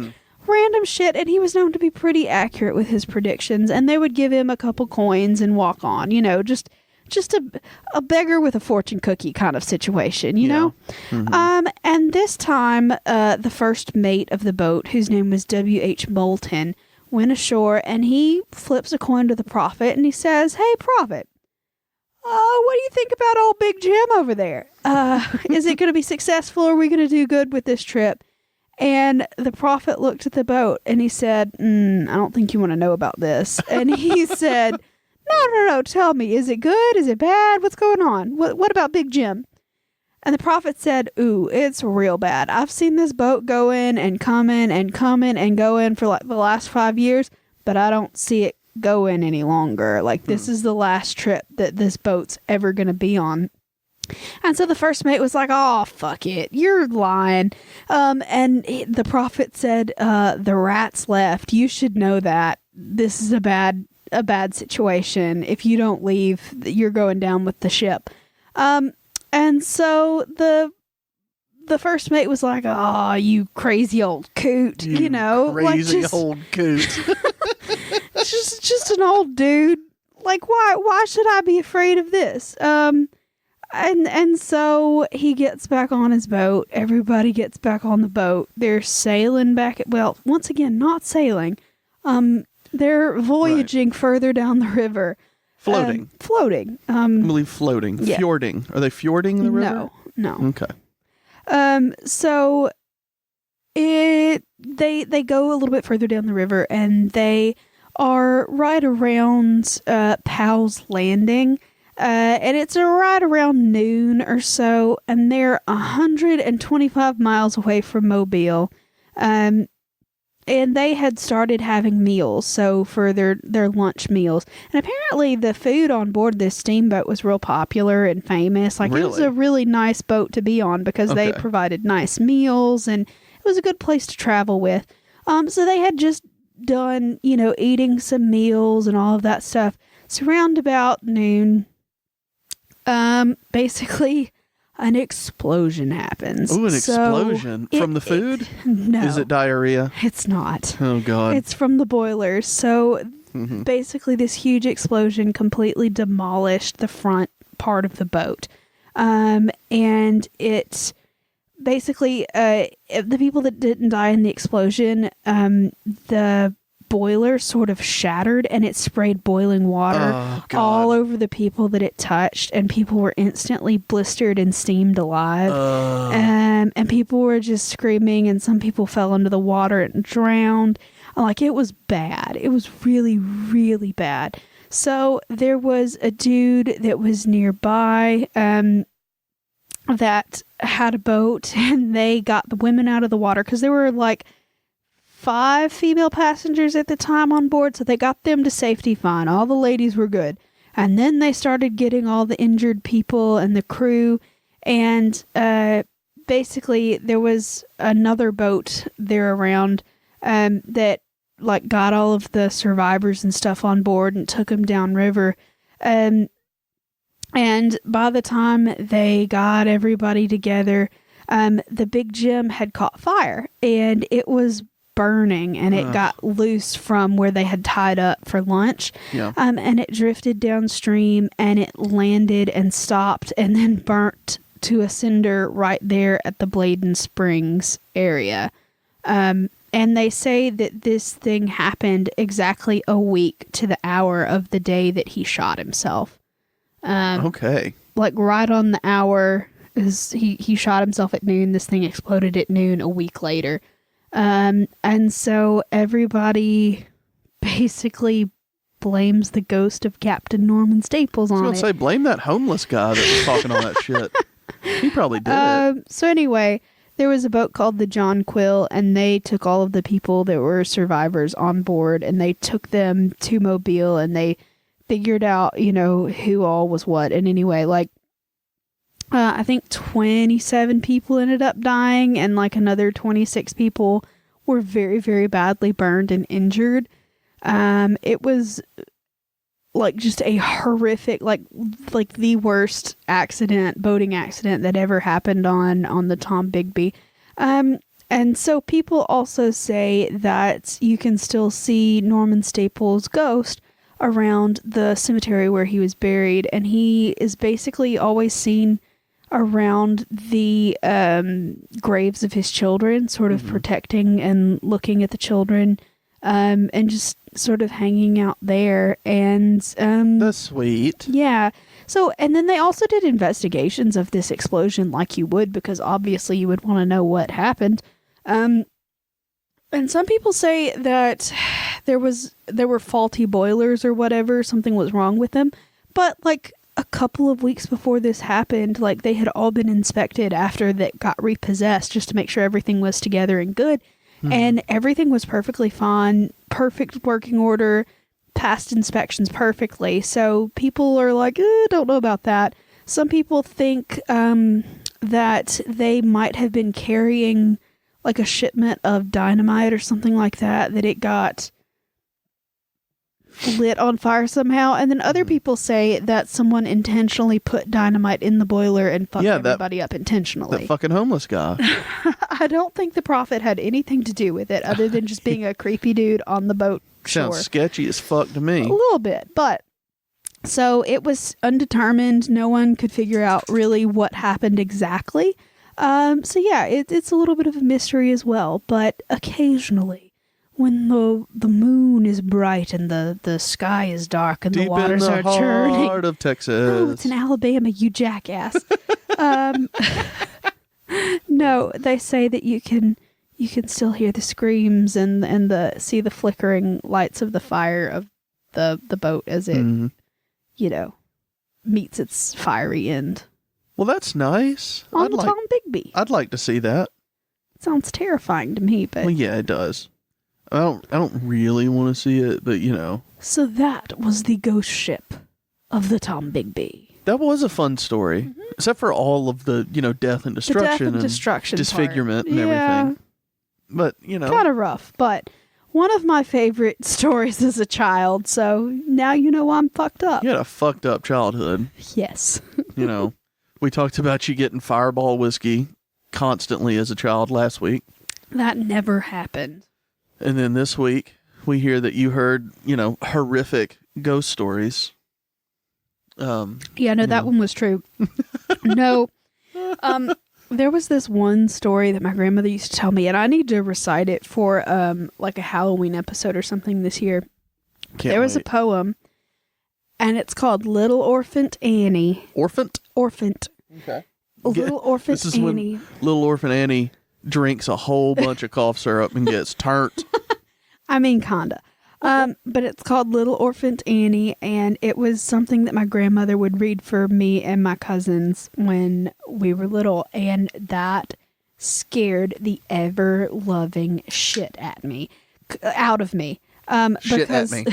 random shit. And he was known to be pretty accurate with his predictions. And they would give him a couple coins and walk on, you know, just a beggar with a fortune cookie kind of situation, you know? And this time, the first mate of the boat, whose name was W.H. Moulton, went ashore and he flips a coin to the prophet and he says, hey, prophet, what do you think about old Big Jim over there? Is it going to be successful? Or are we going to do good with this trip? And the prophet looked at the boat and he said, I don't think you want to know about this. And he said, no, tell me, is it good? Is it bad? What's going on? What about Big Jim? And the prophet said, ooh, it's real bad. I've seen this boat going and coming and coming and going for like the last 5 years, but I don't see it going any longer. Like this is the last trip that this boat's ever going to be on. And so the first mate was like, oh, fuck it. You're lying. And the prophet said, the rats left. You should know that. This is a bad situation. If you don't leave, you're going down with the ship. And so the first mate was like, oh, you crazy old coot, you know. Crazy like old coot. just an old dude. Like, why should I be afraid of this? And so he gets back on his boat. Everybody gets back on the boat. They're sailing back. Well, once again, not sailing. They're voyaging further down the river. Floating. I believe floating. Yeah. Fjording. Are they fjording the river? No. Okay. So they go a little bit further down the river and they are right around Powell's Landing. And it's right around noon or so, and they're 125 miles away from Mobile. And they had started having meals, so for their lunch meals. And apparently the food on board this steamboat was real popular and famous. Like, It was a really nice boat to be on because they provided nice meals, and it was a good place to travel with. So they had just done, you know, eating some meals and all of that stuff. So around about noon, basically an explosion happens. Ooh, an explosion. From the food? No. Is it diarrhea? It's not. Oh, God. It's from the boilers. So basically this huge explosion completely demolished the front part of the boat. And it basically, the people that didn't die in the explosion, the boiler sort of shattered and it sprayed boiling water all over the people that it touched, and people were instantly blistered and steamed alive. And people were just screaming, and some people fell into the water and drowned. Like, it was bad. It was really, really bad. So there was a dude that was nearby that had a boat, and they got the women out of the water because there were like 5 female passengers at the time on board, so they got them to safety fine. All the ladies were good. And then they started getting all the injured people and the crew, and basically there was another boat there around that like got all of the survivors and stuff on board and took them downriver. And by the time they got everybody together, the Big Jim had caught fire, and it was burning, and it got loose from where they had tied up for lunch. And it drifted downstream, and it landed and stopped and then burnt to a cinder right there at the Bladen Springs area. And they say that this thing happened exactly a week to the hour of the day that he shot himself. Okay. Like right on the hour, he shot himself at noon. This thing exploded at noon a week later. And so everybody basically blames the ghost of Captain Norman Staples on it. I was going to say, blame that homeless guy that was talking all that shit. He probably did it. So anyway, there was a boat called the John Quill, and they took all of the people that were survivors on board, and they took them to Mobile, and they figured out, who all was what. And anyway, I think 27 people ended up dying, and another 26 people were very, very badly burned and injured. It was just a horrific, the worst boating accident that ever happened on the Tom Bigby. And so people also say that you can still see Norman Staples' ghost around the cemetery where he was buried, and he is basically always seen around the graves of his children, sort of protecting and looking at the children, and just sort of hanging out there. And that's sweet. Yeah. So, and then they also did investigations of this explosion, like you would, because obviously you would want to know what happened. And some people say that there were faulty boilers or whatever, something was wrong with them. But a couple of weeks before this happened, they had all been inspected after that got repossessed, just to make sure everything was together and good. And everything was perfectly fine, perfect working order, passed inspections perfectly. So people are don't know about that. Some people think that they might have been carrying a shipment of dynamite or something like that, that it got lit on fire somehow. And then other people say that someone intentionally put dynamite in the boiler and fucked everybody up intentionally. That fucking homeless guy. I don't think the prophet had anything to do with it other than just being a creepy dude on the boat shore. Sounds sketchy as fuck to me. A little bit, but so it was undetermined. No one could figure out really what happened exactly. So yeah, it's a little bit of a mystery as well, but occasionally when the moon is bright and the sky is dark and Deep the waters in the are churning. heart of Texas. Oh, it's in Alabama, you jackass. No, they say that you can still hear the screams and see the flickering lights of the fire of the boat as it meets its fiery end. Well, that's nice. On Tom Bigby. I'd like to see that. Sounds terrifying to me, but well, yeah, it does. I don't really want to see it, but So that was the ghost ship of the Tom Bigby. That was a fun story, except for all of the death and destruction, disfigurement and everything. But kind of rough. But one of my favorite stories as a child. So now I'm fucked up. You had a fucked up childhood. Yes. We talked about you getting Fireball whiskey constantly as a child last week. That never happened. And then this week, we hear that you heard, horrific ghost stories. That one was true. No. There was this one story that my grandmother used to tell me, and I need to recite it for a Halloween episode or something this year. There was a poem, and it's called Little Orphant Annie. Orphant? Orphant. Okay. Little Orphant this is Annie. When Little Orphan Annie drinks a whole bunch of cough syrup and gets turned. I mean, kinda. But it's called Little Orphant Annie, and it was something that my grandmother would read for me and my cousins when we were little, and that scared the ever-loving shit out of me. Shit at me.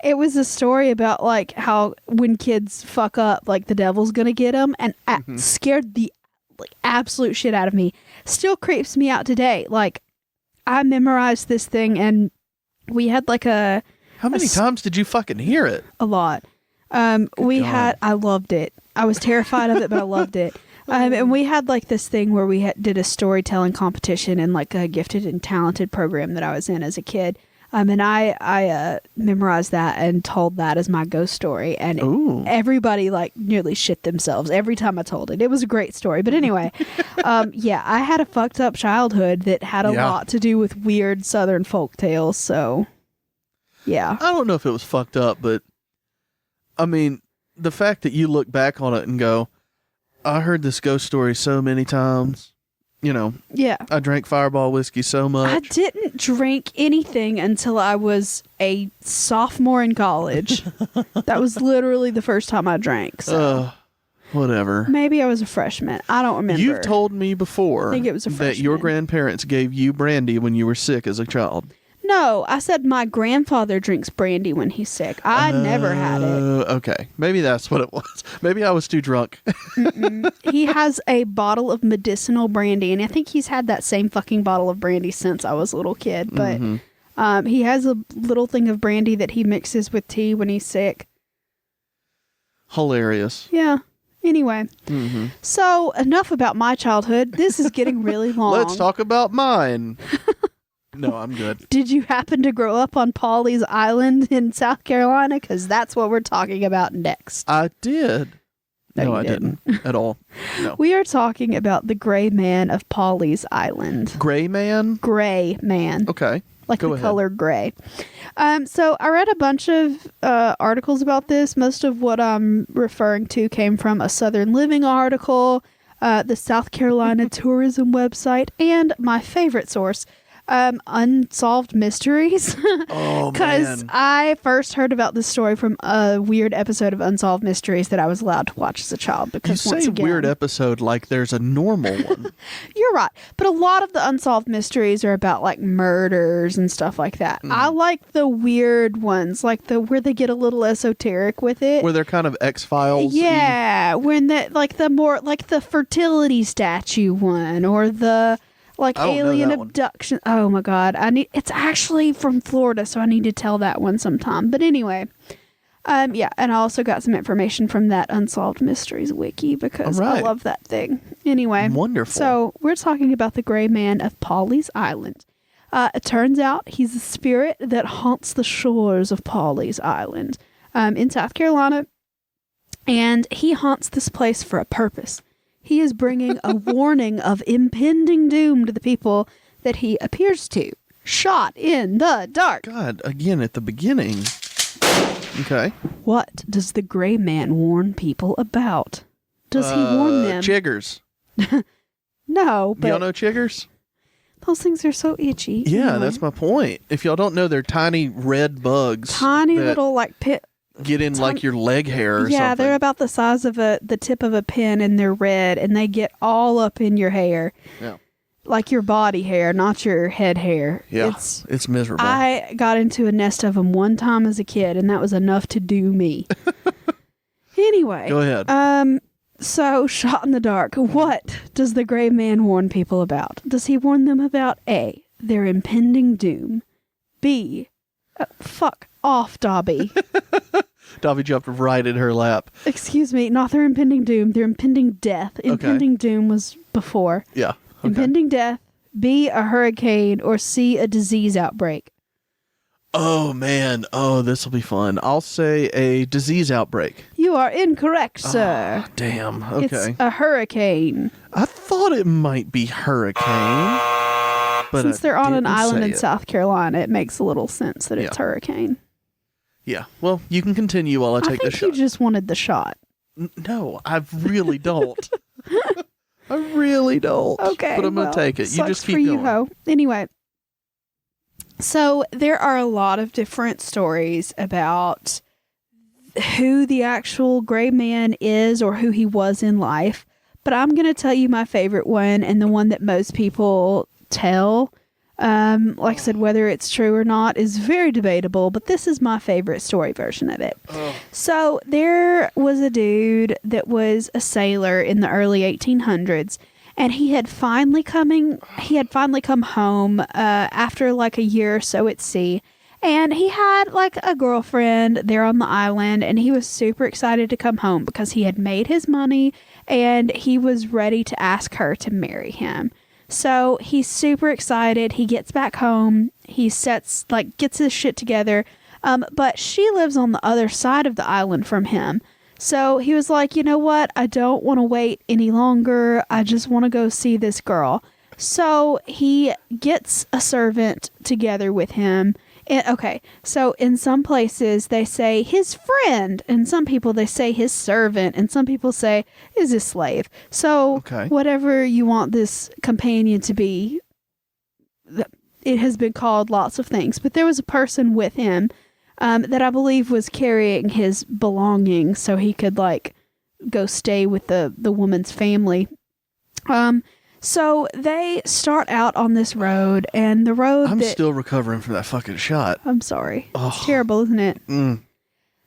It was a story about how when kids fuck up, the devil's gonna get them, and scared the absolute shit out of me. Still creeps me out today. I memorized this thing, and we had How many times did you fucking hear it? A lot. I loved it. I was terrified of it, but I loved it. And we had this thing where we did a storytelling competition in a gifted and talented program that I was in as a kid. And I memorized that and told that as my ghost story, and everybody like nearly shit themselves every time I told it. It was a great story, but anyway, yeah, I had a fucked up childhood that had a lot to do with weird Southern folk tales. So, yeah, I don't know if it was fucked up, but I mean, the fact that you look back on it and go, I heard this ghost story so many times. You know, I drank Fireball whiskey so much. I didn't drink anything until I was a sophomore in college. That was literally the first time I drank. So. Whatever. Maybe I was a freshman. I don't remember. You've told me before I think it was a that your grandparents gave you brandy when you were sick as a child. No, I said my grandfather drinks brandy when he's sick. I never had it. Okay. Maybe that's what it was. Maybe I was too drunk. He has a bottle of medicinal brandy, and I think he's had that same fucking bottle of brandy since I was a little kid. But he has a little thing of brandy that he mixes with tea when he's sick. Hilarious. Yeah. Anyway, so enough about my childhood. This is getting really long. Let's talk about mine. No, I'm good. Did you happen to grow up on Pawleys Island in South Carolina? Because that's what we're talking about next. I did. No, I didn't at all. No. We are talking about the Gray Man of Pawleys Island. Gray Man? Gray Man. Okay. Like the color gray. So I read a bunch of articles about this. Most of what I'm referring to came from a Southern Living article, the South Carolina tourism website, and my favorite source, Unsolved Mysteries. Oh, Because I first heard about this story from a weird episode of Unsolved Mysteries that I was allowed to watch as a child. Because you once say again, weird episode like there's a normal one. You're right. But a lot of the Unsolved Mysteries are about like murders and stuff like that. I like the weird ones, like where they get a little esoteric with it. Where they're kind of X-Files. Yeah. When the more like the fertility statue one, or the like alien abduction. Oh my God. It's actually from Florida, so I need to tell that one sometime. But anyway, yeah, and I also got some information from that Unsolved Mysteries wiki because I love that thing. Anyway. Wonderful. So we're talking about the Gray Man of Pawleys Island. It turns out he's a spirit that haunts the shores of Pawleys Island in South Carolina. And he haunts this place for a purpose. He is bringing a warning of impending doom to the people that he appears to. Shot in the dark. God, again at the beginning. Okay. What does the Gray Man warn people about? Does he warn them? Chiggers. No, but... Y'all know chiggers? Those things are so itchy. Yeah, anyway. That's my point. If y'all don't know, they're tiny red bugs. Tiny little like pit... Get in like your leg hair or something. Yeah, they're about the size of the tip of a pin, and they're red, and they get all up in your hair. Yeah. Like your body hair, not your head hair. Yeah, it's miserable. I got into a nest of them one time as a kid, and that was enough to do me. Anyway. Go ahead. So, shot in the dark. What does the Gray Man warn people about? Does he warn them about A, their impending doom? B, fuck off, Dobby. Dobby jumped right in her lap. Excuse me, not their impending doom, their impending death. Impending doom was before. Yeah. Okay. Impending death, B, a hurricane, or C, a disease outbreak. Oh, man. Oh, this will be fun. I'll say a disease outbreak. You are incorrect, sir. Oh, damn. Okay. It's a hurricane. I thought it might be hurricane. But since they're on an island in South Carolina, it makes a little sense that it's hurricane. Yeah. Well, you can continue while I take the shot. You just wanted the shot. No, I really don't. I really don't. Okay. But I'm going to take it. You just keep going. Ho. Anyway. So there are a lot of different stories about who the actual Gray Man is or who he was in life. But I'm going to tell you my favorite one, and the one that most people tell. Like I said, whether it's true or not is very debatable, but this is my favorite story version of it. So there was a dude that was a sailor in the early 1800s, and he had finally come home after like a year or so at sea, and he had like a girlfriend there on the island, and he was super excited to come home because he had made his money and he was ready to ask her to marry him. So he's super excited. He gets back home. He gets his shit together. But she lives on the other side of the island from him. So he was like, you know what? I don't want to wait any longer. I just want to go see this girl. So he gets a servant together with him. Okay, so in some places they say his friend, and some people they say his servant, and some people say is his slave. So whatever you want this companion to be, it has been called lots of things. But there was a person with him that I believe was carrying his belongings so he could go stay with the woman's family. So they start out on this road, and the road I'm still recovering from that fucking shot. I'm sorry. It's terrible, isn't it? Mm.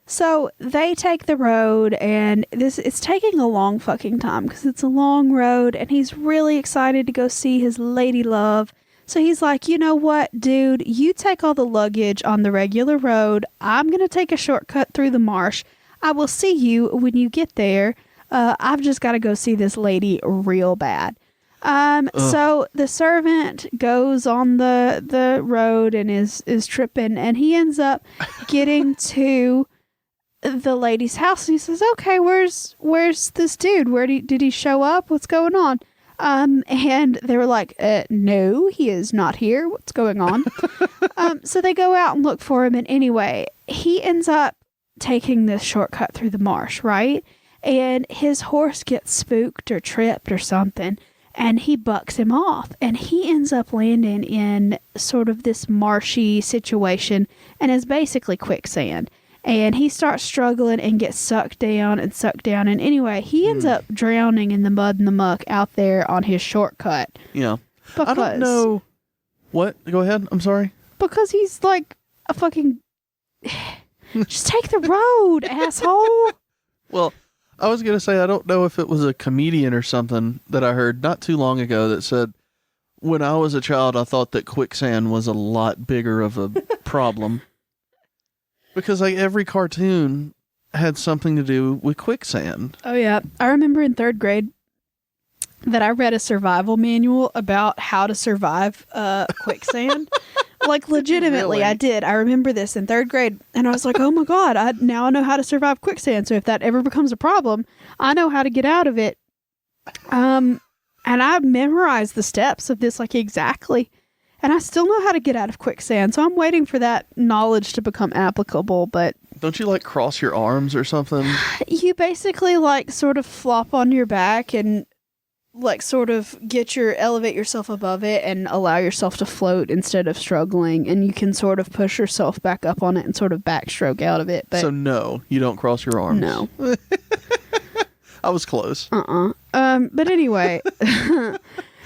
So they take the road, and it's taking a long fucking time because it's a long road, and he's really excited to go see his lady love. So he's like, you know what, dude? You take all the luggage on the regular road. I'm going to take a shortcut through the marsh. I will see you when you get there. I've just got to go see this lady real bad. So the servant goes on the road and is tripping, and he ends up getting to the lady's house. And he says, okay, where's this dude? Did he show up? What's going on? And they were like, no, he is not here. What's going on? So they go out and look for him. And anyway, he ends up taking this shortcut through the marsh, right? And his horse gets spooked or tripped or something. And he bucks him off, and he ends up landing in sort of this marshy situation and is basically quicksand. And he starts struggling and gets sucked down. And anyway, he ends up drowning in the mud and the muck out there on his shortcut. Yeah. I don't know. What? Go ahead. I'm sorry. Because he's like a fucking... Just take the road, asshole. Well... I was going to say, I don't know if it was a comedian or something that I heard not too long ago that said, when I was a child, I thought that quicksand was a lot bigger of a problem. Because every cartoon had something to do with quicksand. Oh, yeah. I remember in 3rd grade that I read a survival manual about how to survive quicksand. Legitimately, really? I did. I remember this in 3rd grade, and I was like, oh my God, now I know how to survive quicksand. So if that ever becomes a problem, I know how to get out of it. And I memorized the steps of this exactly. And I still know how to get out of quicksand. So I'm waiting for that knowledge to become applicable, but... Don't you cross your arms or something? You basically sort of flop on your back and sort of elevate yourself above it and allow yourself to float instead of struggling, and you can sort of push yourself back up on it and sort of backstroke out of it. But so no, you don't cross your arms. No. I was close. But anyway,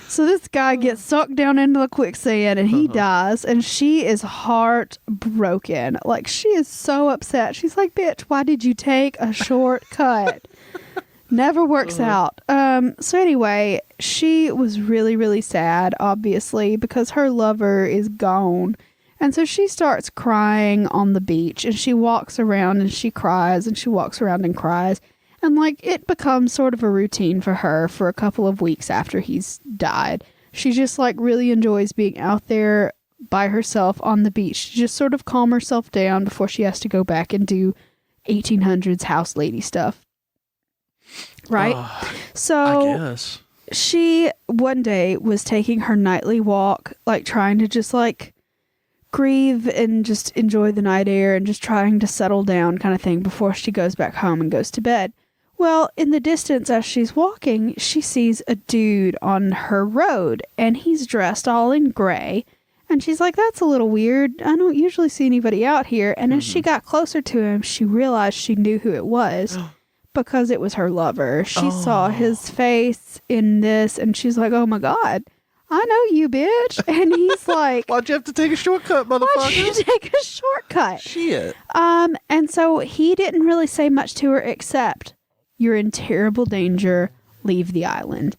so this guy gets sucked down into the quicksand and he dies, and she is heartbroken. She is so upset. She's like, bitch, why did you take a shortcut? Never works out. So anyway, she was really, really sad, obviously, because her lover is gone. And so she starts crying on the beach, and she walks around and she cries, and she walks around and cries. And it becomes sort of a routine for her for a couple of weeks after he's died. She just really enjoys being out there by herself on the beach to just sort of calm herself down before she has to go back and do 1800s house lady stuff. Right? So I guess she one day was taking her nightly walk, trying to just grieve and just enjoy the night air and just trying to settle down kind of thing before she goes back home and goes to bed. Well, in the distance as she's walking, she sees a dude on her road, and he's dressed all in gray. And she's like, that's a little weird. I don't usually see anybody out here. And as she got closer to him, she realized she knew who it was. Because it was her lover. She saw his face in this, and she's like, oh my God, I know you, bitch. And he's like, why'd you have to take a shortcut, motherfucker? Why'd you take a shortcut? Shit. And so he didn't really say much to her except, you're in terrible danger, leave the island.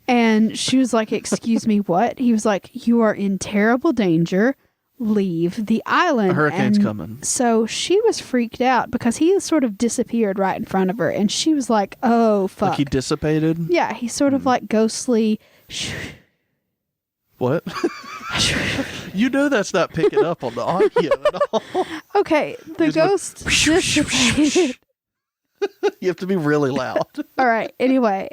And she was like, excuse me, what? He was like, you are in terrible danger, leave the island. A hurricane's coming. So she was freaked out because he sort of disappeared right in front of her, and she was like, oh fuck. He dissipated? Yeah, he sort of ghostly what? You know that's not picking up on the audio at all. Okay, the ghost dissipated. You have to be really loud. All right, anyway.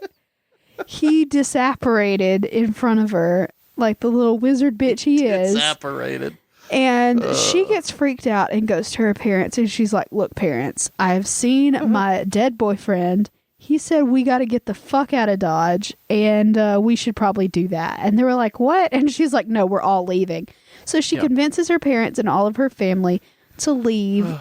He disapparated in front of her like the little wizard bitch he is. Disapparated. And she gets freaked out and goes to her parents. And she's like, look, parents, I have seen my dead boyfriend. He said we got to get the fuck out of Dodge. And we should probably do that. And they were like, what? And she's like, no, we're all leaving. So she convinces her parents and all of her family to leave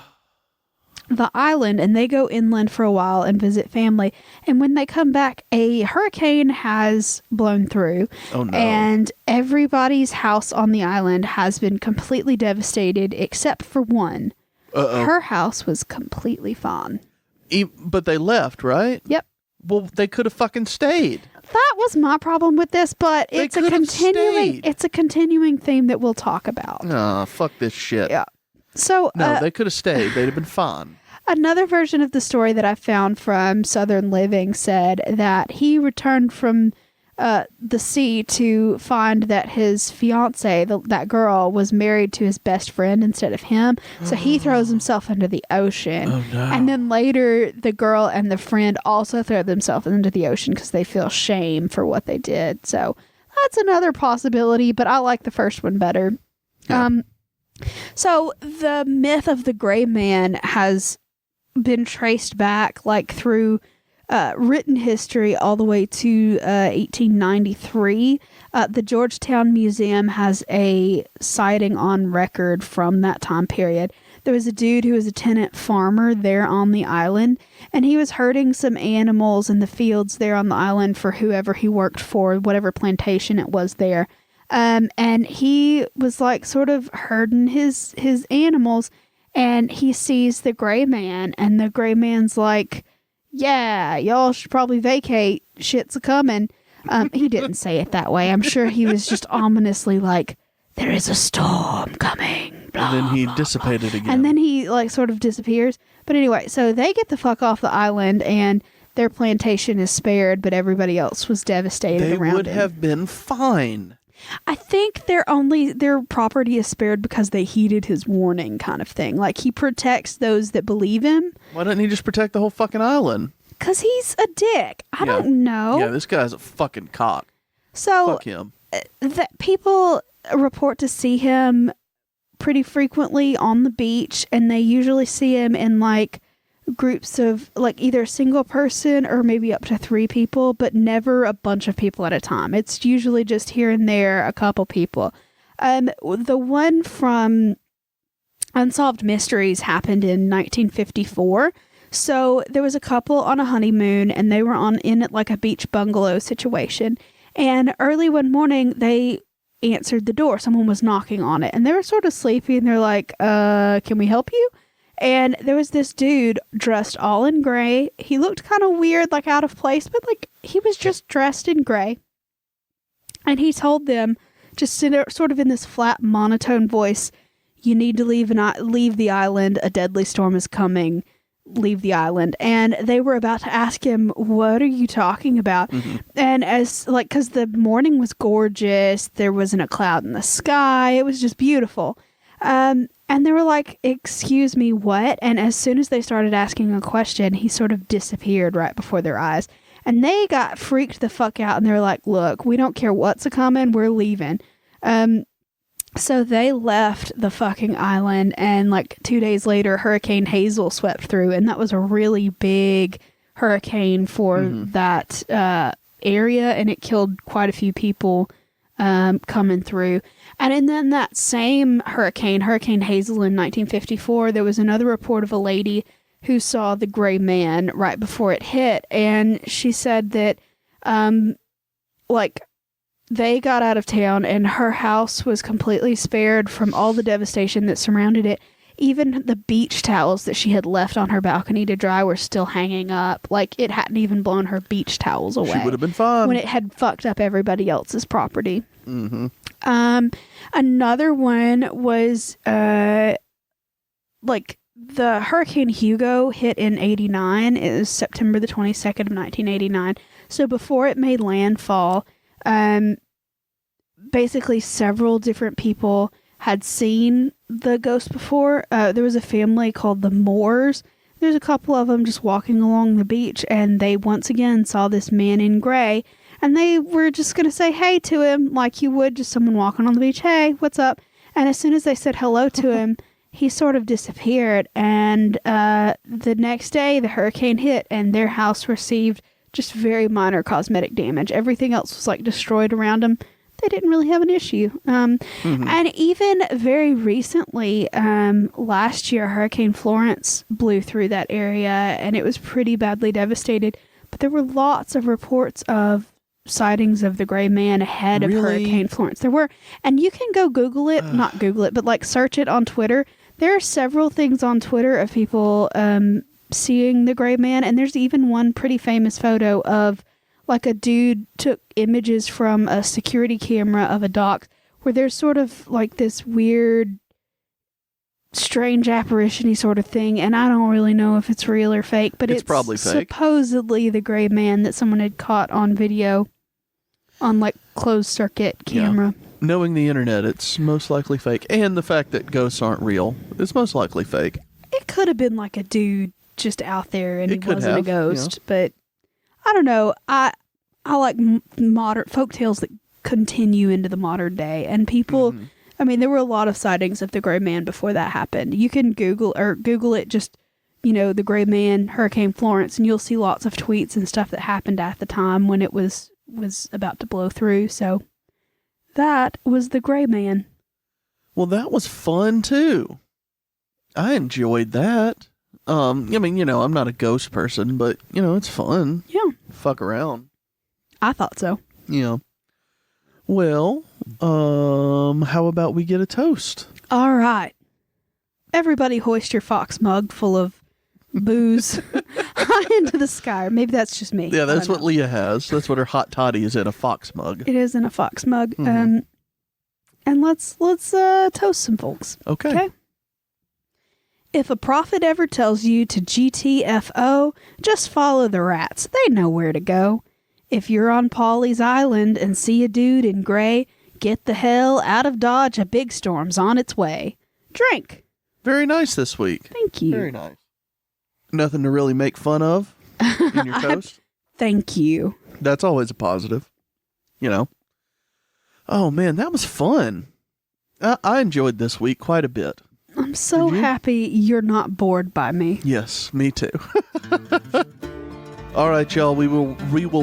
the island, and they go inland for a while and visit family. And when they come back, a hurricane has blown through. Oh no. And everybody's house on the island has been completely devastated except for one. Her house was completely fine. But they left, right? Yep. Well, they could have fucking stayed. That was my problem with this, but it's a continuing theme that we'll talk about. Oh, fuck this shit. Yeah. So no, they could have stayed. They'd have been fine. Another version of the story that I found from Southern Living said that he returned from the sea to find that his fiance, that girl, was married to his best friend instead of him. So he throws himself into the ocean. Oh, no. And then later, the girl and the friend also throw themselves into the ocean because they feel shame for what they did. So that's another possibility, but I like the first one better. Yeah. So the myth of the gray man has been traced back like through written history all the way to 1893. The Georgetown Museum has a sighting on record from that time period. There was a dude who was a tenant farmer there on the island, and he was herding some animals in the fields there on the island for whoever he worked for, whatever plantation it was there. And he was like sort of herding his animals, and he sees the gray man, and the gray man's like, yeah, y'all should probably vacate. Shit's a-coming. He didn't say it that way. I'm sure he was just ominously like, there is a storm coming. Blah, and then he blah, dissipated blah. again. And then he like sort of disappears. But anyway, so they get the fuck off the island, and their plantation is spared, but everybody else was devastated around They would him. have been fine. I think their property is spared because they heeded his warning, kind of thing. Like, he protects those that believe him. Why doesn't he just protect the whole fucking island? Because he's a dick. I don't know. Yeah, this guy's a fucking cock. So, fuck him. People report to see him pretty frequently on the beach, and they usually see him in, like, groups of, like, either a single person or maybe up to 3 people, but never a bunch of people at a time. It's usually just here and there, a couple people. The one from Unsolved Mysteries happened in 1954. So there was a couple on a honeymoon, and they were in it like a beach bungalow situation. And early one morning, they answered the door. Someone was knocking on it, and they were sort of sleepy, and they're like, can we help you? And there was this dude dressed all in gray. He looked kind of weird, like out of place, but like he was just dressed in gray. And he told them, just sort of in this flat, monotone voice, you need to leave the island. A deadly storm is coming. Leave the island. And they were about to ask him, what are you talking about? Mm-hmm. And because the morning was gorgeous, there wasn't a cloud in the sky. It was just beautiful. And they were like, excuse me, what? And as soon as they started asking a question, he sort of disappeared right before their eyes. And they got freaked the fuck out, and they were like, look, we don't care what's a-coming, we're leaving. So they left the fucking island, and like 2 days later, Hurricane Hazel swept through, and that was a really big hurricane for that area, and it killed quite a few people coming through. And then that same Hurricane Hazel in 1954, there was another report of a lady who saw the gray man right before it hit. And she said that, they got out of town and her house was completely spared from all the devastation that surrounded it. Even the beach towels that she had left on her balcony to dry were still hanging up. Like, it hadn't even blown her beach towels away. She would have been fine. When it had fucked up everybody else's property. Mm-hmm. Another one was, the Hurricane Hugo hit in 89. It was September the 22nd of 1989. So before it made landfall, basically several different people had seen the ghost before. There was a family called the Moores. There's a couple of them just walking along the beach, and they once again saw this man in gray, and they were just going to say hey to him like you would just someone walking on the beach. Hey, what's up? And as soon as they said hello to him, he sort of disappeared. And the next day, the hurricane hit, and their house received just very minor cosmetic damage. Everything else was like destroyed around them. They didn't really have an issue. And even very recently, last year, Hurricane Florence blew through that area, and it was pretty badly devastated. But there were lots of reports of sightings of the gray man ahead of Hurricane Florence. There were, and you can go Google it, not Google it, but like search it on Twitter. There are several things on Twitter of people seeing the gray man, and there's even one pretty famous photo of like a dude took images from a security camera of a dock where there's sort of like this weird, strange apparition-y sort of thing, and I don't really know if it's real or fake, but it's probably fake. Supposedly the gray man that someone had caught on video on like closed circuit camera. Yeah. Knowing the internet, it's most likely fake, and the fact that ghosts aren't real, it's most likely fake. It could have been like a dude just out there and he wasn't a ghost, yeah. But I don't know. I like modern folk tales that continue into the modern day, and people. I mean, there were a lot of sightings of the gray man before that happened. You can Google it, just the gray man, Hurricane Florence, and you'll see lots of tweets and stuff that happened at the time when it was about to blow through. So that was the gray man. Well, that was fun too. I enjoyed that. I mean, I'm not a ghost person, but it's fun. Yeah. Fuck around. I thought so. Yeah. Well, how about we get a toast? All right. Everybody hoist your fox mug full of booze high into the sky. Or maybe that's just me. Yeah, that's what Leah has. That's what her hot toddy is, in a fox mug. It is in a fox mug. And let's toast some folks. Okay. If a prophet ever tells you to GTFO, just follow the rats. They know where to go. If you're on Pawleys Island and see a dude in gray, get the hell out of Dodge. A big storm's on its way. Drink. Very nice this week. Thank you. Very nice. Nothing to really make fun of in your toast? Thank you. That's always a positive. Oh, man, that was fun. I enjoyed this week quite a bit. I'm so happy you're not bored by me. Yes, me too. All right, y'all, we will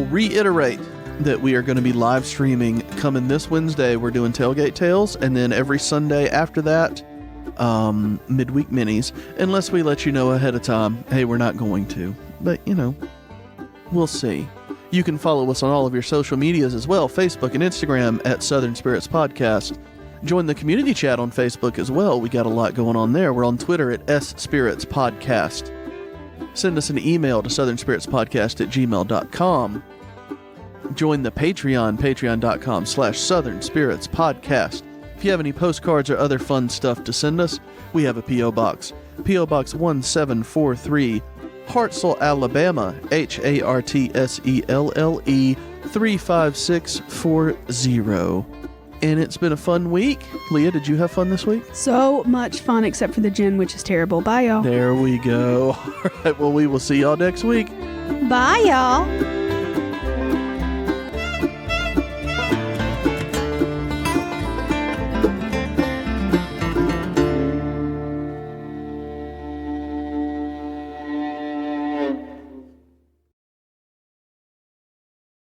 reiterate that we are going to be live streaming coming this Wednesday. We're doing Tailgate Tales, and then every Sunday after that, midweek minis, unless we let you know ahead of time, hey, we're not going to. But, we'll see. You can follow us on all of your social medias as well, Facebook and Instagram at Southern Spirits Podcast. Join the community chat on Facebook as well. We got a lot going on there. We're on Twitter at S-Spirits Podcast. Send us an email to southernspiritspodcast@gmail.com. Join the Patreon, patreon.com/Southern Spirits Podcast. If you have any postcards or other fun stuff to send us, we have a P.O. Box. P.O. Box 1743, Hartselle, Alabama, Hartselle 35640. And it's been a fun week. Leah, did you have fun this week? So much fun, except for the gin, which is terrible. Bye, y'all. There we go. All right, well, we will see y'all next week. Bye, y'all.